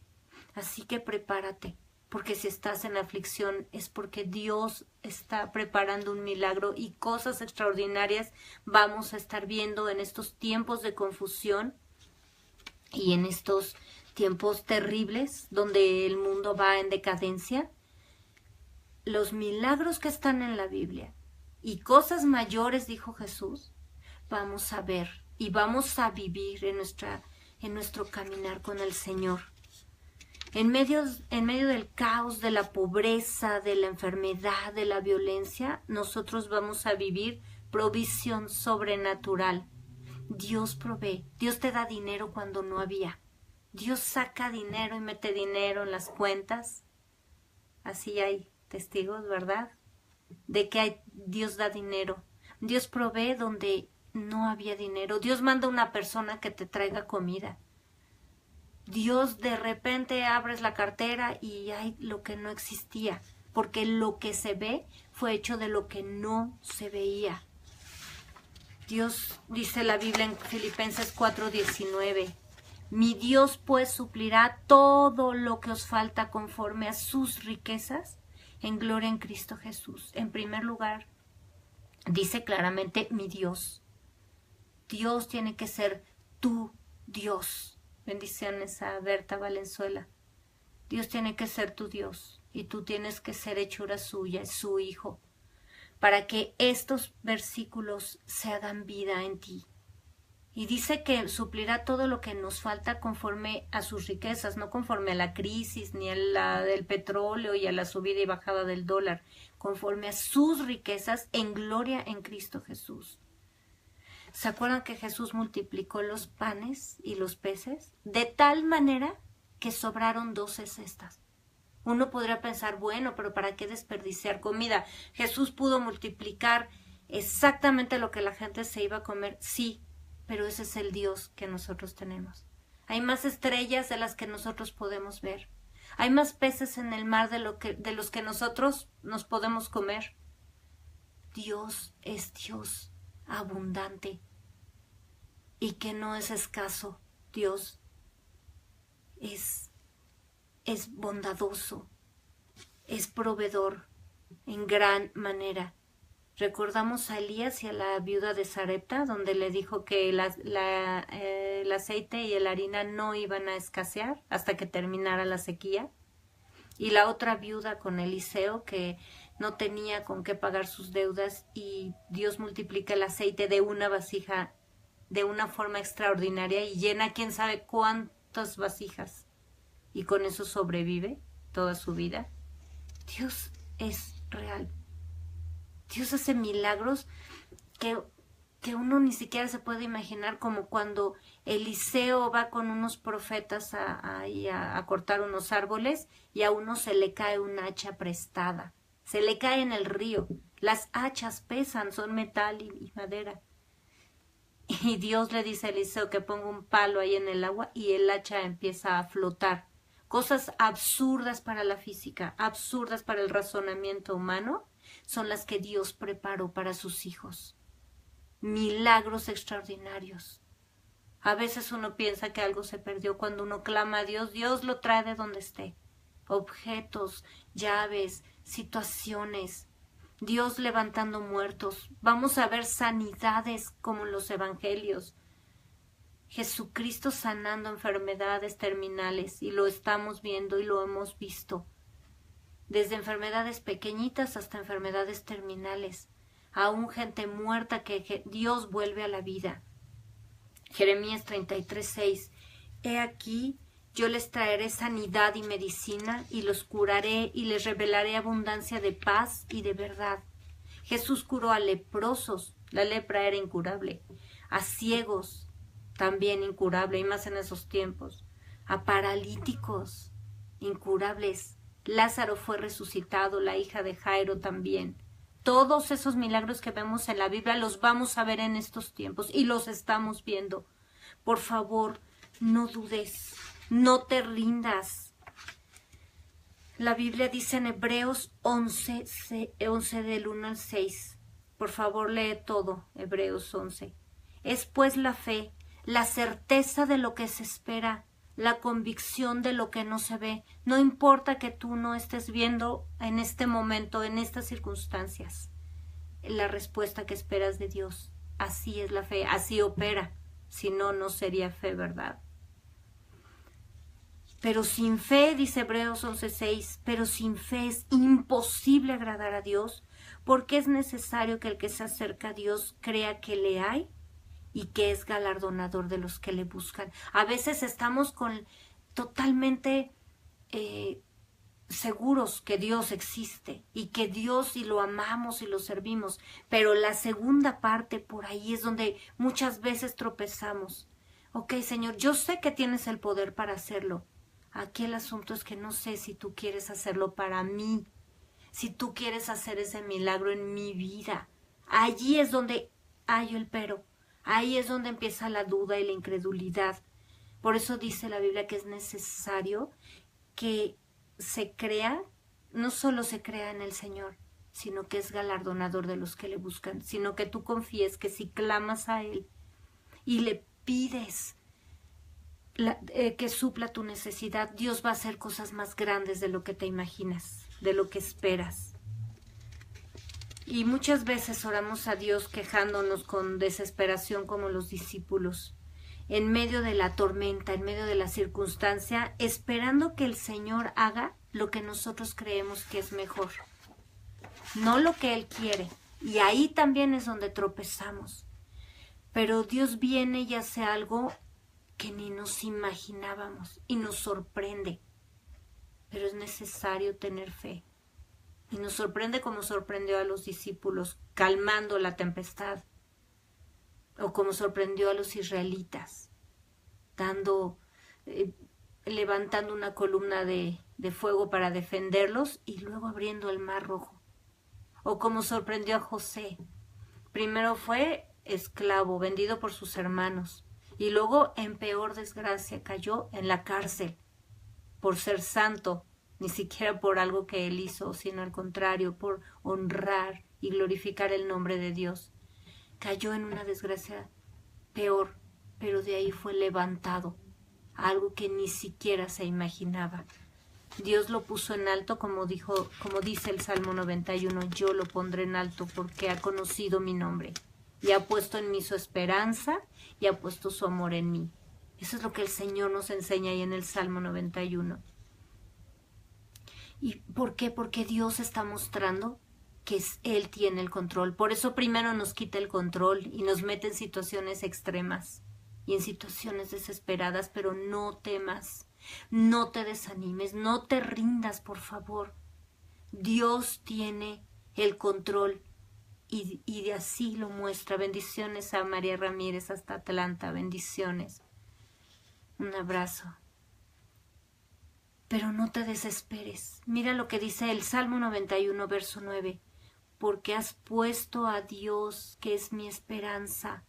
Así que prepárate, porque si estás en aflicción es porque Dios está preparando un milagro y cosas extraordinarias vamos a estar viendo en estos tiempos de confusión y en estos tiempos terribles donde el mundo va en decadencia. Los milagros que están en la Biblia y cosas mayores, dijo Jesús, vamos a ver y vamos a vivir en nuestro caminar con el Señor. En medio del caos, de la pobreza, de la enfermedad, de la violencia, nosotros vamos a vivir provisión sobrenatural. Dios provee, Dios te da dinero cuando no había. Dios saca dinero y mete dinero en las cuentas. Así hay testigos, ¿verdad? De que Dios da dinero. Dios provee donde no había dinero. Dios manda una persona que te traiga comida. Dios de repente abres la cartera y hay lo que no existía, porque lo que se ve fue hecho de lo que no se veía. Dios, dice la Biblia en Filipenses 4:19, mi Dios pues suplirá todo lo que os falta conforme a sus riquezas en gloria en Cristo Jesús. En primer lugar, dice claramente mi Dios. Dios tiene que ser tu Dios. Bendiciones a Berta Valenzuela. Dios tiene que ser tu Dios y tú tienes que ser hechura suya, su hijo. para que estos versículos se hagan vida en ti. Y dice que suplirá todo lo que nos falta conforme a sus riquezas, no conforme a la crisis, ni a la del petróleo y a la subida y bajada del dólar, conforme a sus riquezas en gloria en Cristo Jesús. ¿Se acuerdan que Jesús multiplicó los panes y los peces? De tal manera que sobraron 12 cestas. Uno podría pensar, bueno, pero ¿para qué desperdiciar comida? Jesús pudo multiplicar exactamente lo que la gente se iba a comer, sí, pero ese es el Dios que nosotros tenemos. Hay más estrellas de las que nosotros podemos ver. Hay más peces en el mar de los que nosotros nos podemos comer. Dios es Dios abundante y que no es escaso. Dios es bondadoso, es proveedor en gran manera. Recordamos a Elías y a la viuda de Sarepta, donde le dijo que el aceite y la harina no iban a escasear hasta que terminara la sequía. Y la otra viuda con Eliseo, que no tenía con qué pagar sus deudas, y Dios multiplica el aceite de una vasija de una forma extraordinaria y llena quién sabe cuántas vasijas. Y con eso sobrevive toda su vida. Dios es real. Dios hace milagros que uno ni siquiera se puede imaginar, como cuando Eliseo va con unos profetas a cortar unos árboles y a uno se le cae un hacha prestada. Se le cae en el río. Las hachas pesan, son metal y madera. Y Dios le dice a Eliseo que ponga un palo ahí en el agua y el hacha empieza a flotar. Cosas absurdas para la física, absurdas para el razonamiento humano, son las que Dios preparó para sus hijos. Milagros extraordinarios. A veces uno piensa que algo se perdió. Cuando uno clama a Dios, Dios lo trae de donde esté. Objetos, llaves, situaciones. Dios levantando muertos. Vamos a ver sanidades como en los evangelios. Jesucristo sanando enfermedades terminales, y lo estamos viendo y lo hemos visto. Desde enfermedades pequeñitas hasta enfermedades terminales. Aún gente muerta que Dios vuelve a la vida. Jeremías 33:6. He aquí, yo les traeré sanidad y medicina, y los curaré, y les revelaré abundancia de paz y de verdad. Jesús curó a leprosos, la lepra era incurable, a ciegos, también incurable, y más en esos tiempos, a paralíticos, incurables. Lázaro fue resucitado, la hija de Jairo también. Todos esos milagros que vemos en la Biblia los vamos a ver en estos tiempos y los estamos viendo. Por favor, no dudes, no te rindas. La Biblia dice en Hebreos 11 del 1 al 6. Por favor, lee todo, Hebreos 11. Es pues la fe, la certeza de lo que se espera, la convicción de lo que no se ve. No importa que tú no estés viendo en este momento, en estas circunstancias, la respuesta que esperas de Dios. Así es la fe, así opera. Si no, no sería fe, ¿verdad? Pero sin fe, dice Hebreos 11:6, pero sin fe es imposible agradar a Dios, porque es necesario que el que se acerca a Dios crea que le hay y que es galardonador de los que le buscan. A veces estamos totalmente seguros que Dios existe y que Dios, y lo amamos y lo servimos, pero la segunda parte, por ahí es donde muchas veces tropezamos. Ok, Señor, yo sé que tienes el poder para hacerlo. Aquí el asunto es que no sé si tú quieres hacerlo para mí, si tú quieres hacer ese milagro en mi vida. Allí es donde hay el pero. Ahí es donde empieza la duda y la incredulidad. Por eso dice la Biblia que es necesario que se crea, no solo se crea en el Señor, sino que es galardonador de los que le buscan, sino que tú confíes que si clamas a Él y le pides que supla tu necesidad, Dios va a hacer cosas más grandes de lo que te imaginas, de lo que esperas. Y muchas veces oramos a Dios quejándonos con desesperación como los discípulos, en medio de la tormenta, en medio de la circunstancia, esperando que el Señor haga lo que nosotros creemos que es mejor. No lo que Él quiere, Y ahí también es donde tropezamos. Pero Dios viene y hace algo que ni nos imaginábamos y nos sorprende. Pero es necesario tener fe. Y nos sorprende como sorprendió a los discípulos, calmando la tempestad. O como sorprendió a los israelitas, levantando una columna de fuego para defenderlos y luego abriendo el mar rojo. O como sorprendió a José. Primero fue esclavo, vendido por sus hermanos, y luego en peor desgracia cayó en la cárcel por ser santo, ni siquiera por algo que él hizo, sino al contrario, por honrar y glorificar el nombre de Dios. Cayó en una desgracia peor, pero de ahí fue levantado, algo que ni siquiera se imaginaba. Dios lo puso en alto, como dice el Salmo 91, yo lo pondré en alto porque ha conocido mi nombre y ha puesto en mí su esperanza y ha puesto su amor en mí. Eso es lo que el Señor nos enseña ahí en el Salmo 91. ¿Y por qué? Porque Dios está mostrando que Él tiene el control. Por eso primero nos quita el control y nos mete en situaciones extremas y en situaciones desesperadas, pero no temas, no te desanimes, no te rindas, por favor. Dios tiene el control y de así lo muestra. Bendiciones a María Ramírez hasta Atlanta, bendiciones. Un abrazo. Pero no te desesperes. Mira lo que dice el Salmo 91, verso 9. Porque has puesto a Dios, que es mi esperanza,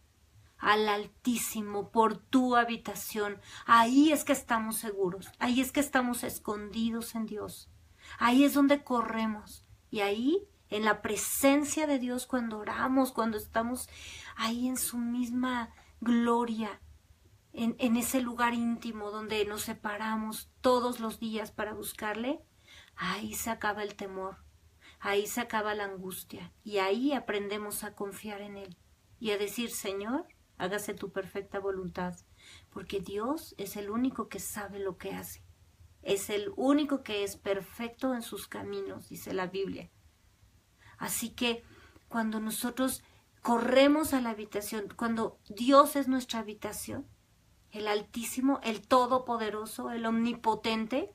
al Altísimo, por tu habitación. Ahí es que estamos seguros, ahí es que estamos escondidos en Dios. Ahí es donde corremos. Y ahí, en la presencia de Dios, cuando oramos, cuando estamos ahí en su misma gloria, en ese lugar íntimo donde nos separamos todos los días para buscarle, ahí se acaba el temor, ahí se acaba la angustia y ahí aprendemos a confiar en Él y a decir, Señor, hágase tu perfecta voluntad, porque Dios es el único que sabe lo que hace, es el único que es perfecto en sus caminos, dice la Biblia. Así que cuando nosotros corremos a la habitación, cuando Dios es nuestra habitación, el Altísimo, el Todopoderoso, el Omnipotente,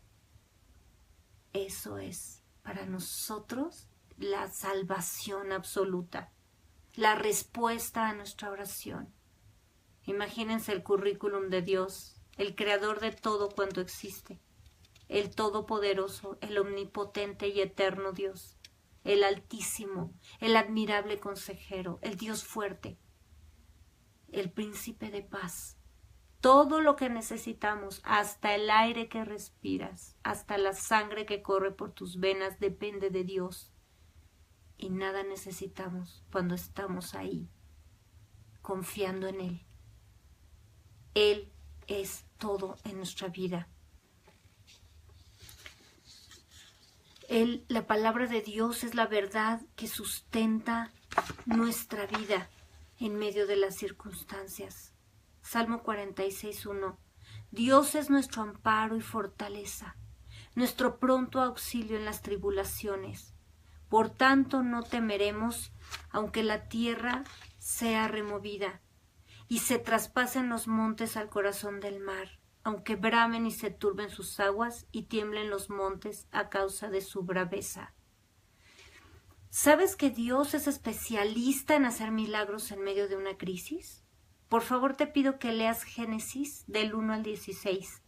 eso es para nosotros la salvación absoluta, la respuesta a nuestra oración. Imagínense el currículum de Dios, el creador de todo cuanto existe, el Todopoderoso, el Omnipotente y Eterno Dios, el Altísimo, el admirable consejero, el Dios fuerte, el Príncipe de paz. Todo lo que necesitamos, hasta el aire que respiras, hasta la sangre que corre por tus venas, depende de Dios. Y nada necesitamos cuando estamos ahí, confiando en Él. Él es todo en nuestra vida. La palabra de Dios es la verdad que sustenta nuestra vida en medio de las circunstancias. Salmo 46:1. Dios es nuestro amparo y fortaleza, nuestro pronto auxilio en las tribulaciones. Por tanto no temeremos, aunque la tierra sea removida y se traspasen los montes al corazón del mar, aunque bramen y se turben sus aguas y tiemblen los montes a causa de su braveza. ¿Sabes que Dios es especialista en hacer milagros en medio de una crisis? Por favor, te pido que leas Génesis del 1 al 16.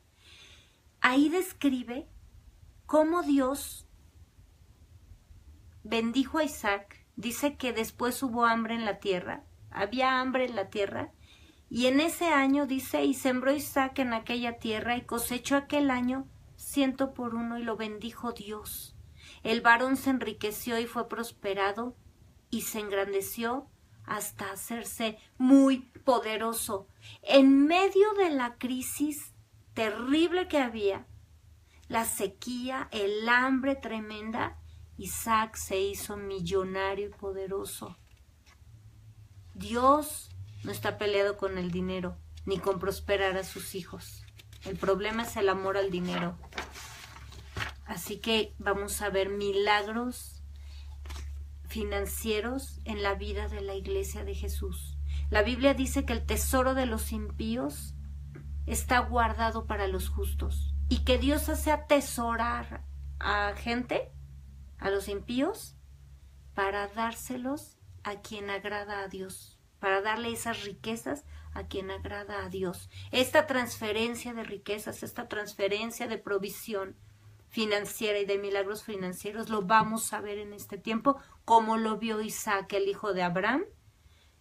Ahí describe cómo Dios bendijo a Isaac. Dice que después hubo hambre en la tierra, había hambre en la tierra, y en ese año, dice, y sembró Isaac en aquella tierra y cosechó aquel año 100 por 1 y lo bendijo Dios. El varón se enriqueció y fue prosperado y se engrandeció hasta hacerse muy poderoso. En medio de la crisis terrible que había, la sequía, el hambre tremenda, Isaac se hizo millonario y poderoso. Dios no está peleado con el dinero, ni con prosperar a sus hijos. El problema es el amor al dinero. Así que vamos a ver milagros financieros en la vida de la iglesia de Jesús. La Biblia dice que el tesoro de los impíos está guardado para los justos y que Dios hace atesorar a gente, a los impíos, para dárselos a quien agrada a Dios, para darle esas riquezas a quien agrada a Dios. Esta transferencia de riquezas, esta transferencia de provisión financiera y de milagros financieros lo vamos a ver en este tiempo, como lo vio Isaac, el hijo de Abraham.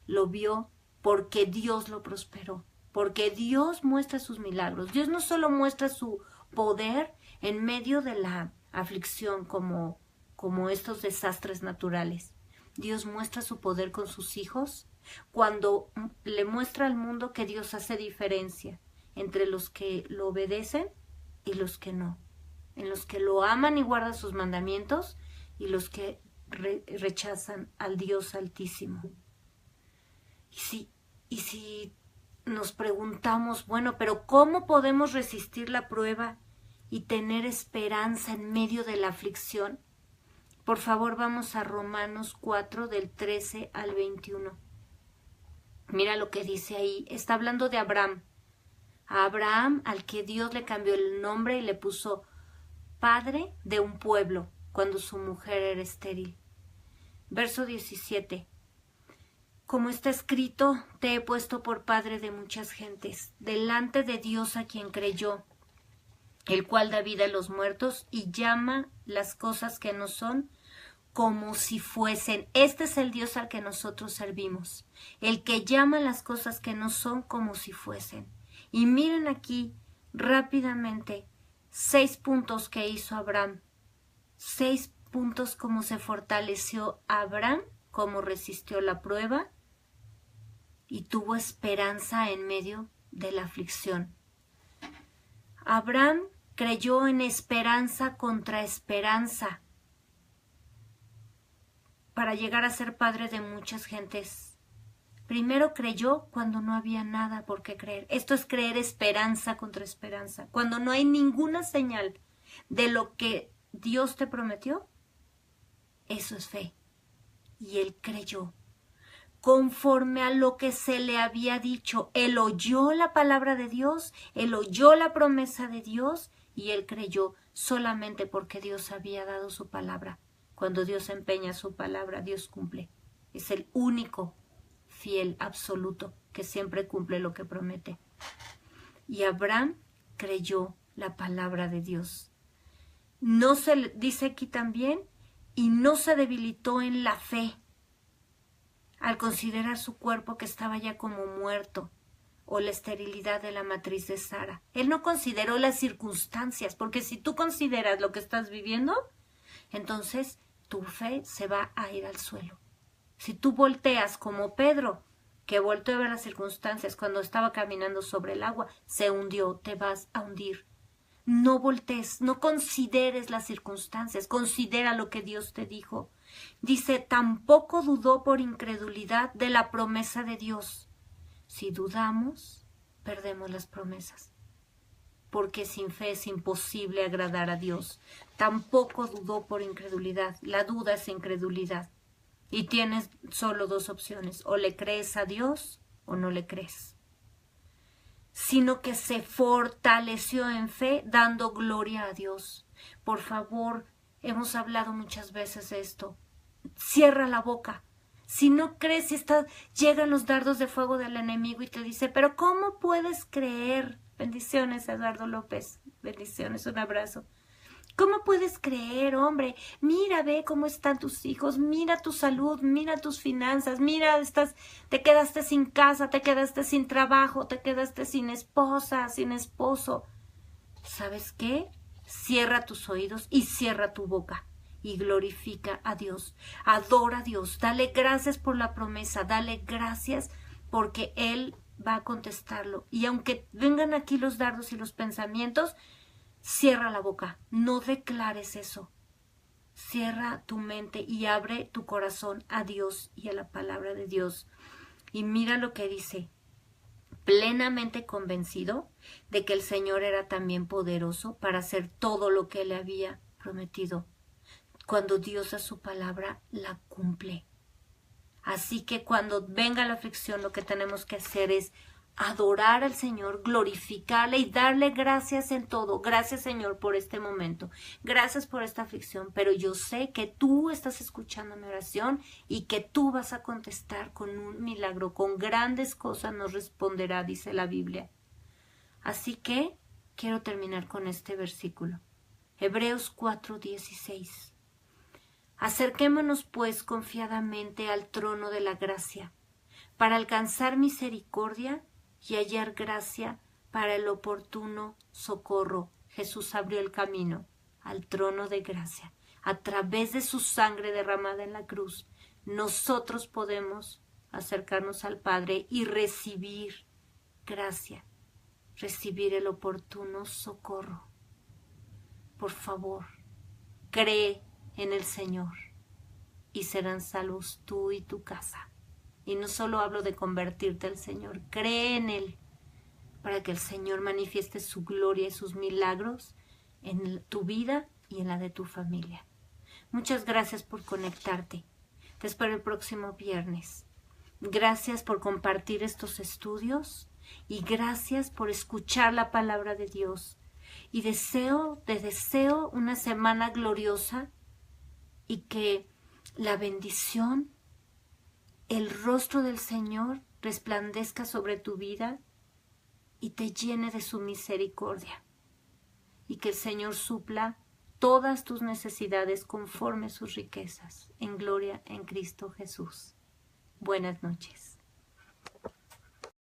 Lo vio porque Dios lo prosperó, porque Dios muestra sus milagros. Dios no solo muestra su poder en medio de la aflicción como estos desastres naturales. Dios muestra su poder con sus hijos cuando le muestra al mundo que Dios hace diferencia entre los que lo obedecen y los que no, en los que lo aman y guardan sus mandamientos y los que rechazan al Dios Altísimo. Y si nos preguntamos, bueno, pero ¿cómo podemos resistir la prueba y tener esperanza en medio de la aflicción? Por favor, vamos a Romanos 4, del 13 al 21. Mira lo que dice ahí. Está hablando de Abraham. A Abraham, al que Dios le cambió el nombre y le puso padre de un pueblo, cuando su mujer era estéril. Verso 17. Como está escrito, te he puesto por padre de muchas gentes, delante de Dios a quien creyó, el cual da vida a los muertos y llama las cosas que no son como si fuesen. Este es el Dios al que nosotros servimos, el que llama las cosas que no son como si fuesen. Y miren aquí rápidamente 6 puntos que hizo Abraham, 6 puntos como se fortaleció Abraham, cómo resistió la prueba y tuvo esperanza en medio de la aflicción. Abraham creyó en esperanza contra esperanza para llegar a ser padre de muchas gentes. Primero creyó cuando no había nada por qué creer. Esto es creer esperanza contra esperanza. Cuando no hay ninguna señal de lo que Dios te prometió, eso es fe. Y él creyó conforme a lo que se le había dicho. Él oyó la palabra de Dios, él oyó la promesa de Dios y él creyó solamente porque Dios había dado su palabra. Cuando Dios empeña su palabra, Dios cumple. Es el único fiel absoluto que siempre cumple lo que promete. Y Abraham creyó la palabra de Dios. No se dice aquí también, y no se debilitó en la fe al considerar su cuerpo que estaba ya como muerto, o la esterilidad de la matriz de Sara. Él no consideró las circunstancias, porque si tú consideras lo que estás viviendo, entonces tu fe se va a ir al suelo. Si tú volteas como Pedro, que volteó a ver las circunstancias cuando estaba caminando sobre el agua, se hundió, te vas a hundir. No voltees, no consideres las circunstancias, considera lo que Dios te dijo. Dice, tampoco dudó por incredulidad de la promesa de Dios. Si dudamos, perdemos las promesas, porque sin fe es imposible agradar a Dios. Tampoco dudó por incredulidad. La duda es incredulidad. Y tienes solo 2 opciones, o le crees a Dios o no le crees. Sino que se fortaleció en fe dando gloria a Dios. Por favor, hemos hablado muchas veces de esto. Cierra la boca. Si no crees, llegan los dardos de fuego del enemigo y te dice, pero ¿cómo puedes creer? Bendiciones, Eduardo López. Bendiciones, un abrazo. ¿Cómo puedes creer, hombre? Mira, ve cómo están tus hijos, mira tu salud, mira tus finanzas, mira, te quedaste sin casa, te quedaste sin trabajo, te quedaste sin esposa, sin esposo. ¿Sabes qué? Cierra tus oídos y cierra tu boca y glorifica a Dios. Adora a Dios, dale gracias por la promesa, dale gracias porque Él va a contestarlo. Y aunque vengan aquí los dardos y los pensamientos, cierra la boca, no declares eso. Cierra tu mente y abre tu corazón a Dios y a la palabra de Dios. Y mira lo que dice, plenamente convencido de que el Señor era también poderoso para hacer todo lo que le había prometido. Cuando Dios da su palabra, la cumple. Así que cuando venga la aflicción, lo que tenemos que hacer es adorar al Señor, glorificarle y darle gracias en todo. Gracias, Señor, por este momento. Gracias por esta aflicción, pero yo sé que tú estás escuchando mi oración y que tú vas a contestar con un milagro, con grandes cosas nos responderá, dice la Biblia. Así que quiero terminar con este versículo. Hebreos 4:16. Acerquémonos pues confiadamente al trono de la gracia, para alcanzar misericordia y hallar gracia para el oportuno socorro. Jesús abrió el camino al trono de gracia. A través de su sangre derramada en la cruz, nosotros podemos acercarnos al Padre y recibir gracia, recibir el oportuno socorro. Por favor, cree en el Señor y serán salvos tú y tu casa. Y no solo hablo de convertirte al Señor, cree en Él para que el Señor manifieste su gloria y sus milagros en tu vida y en la de tu familia. Muchas gracias por conectarte. Te espero el próximo viernes. Gracias por compartir estos estudios y gracias por escuchar la palabra de Dios. Y deseo una semana gloriosa y que la bendición, el rostro del Señor resplandezca sobre tu vida y te llene de su misericordia. Y que el Señor supla todas tus necesidades conforme sus riquezas en gloria en Cristo Jesús. Buenas noches.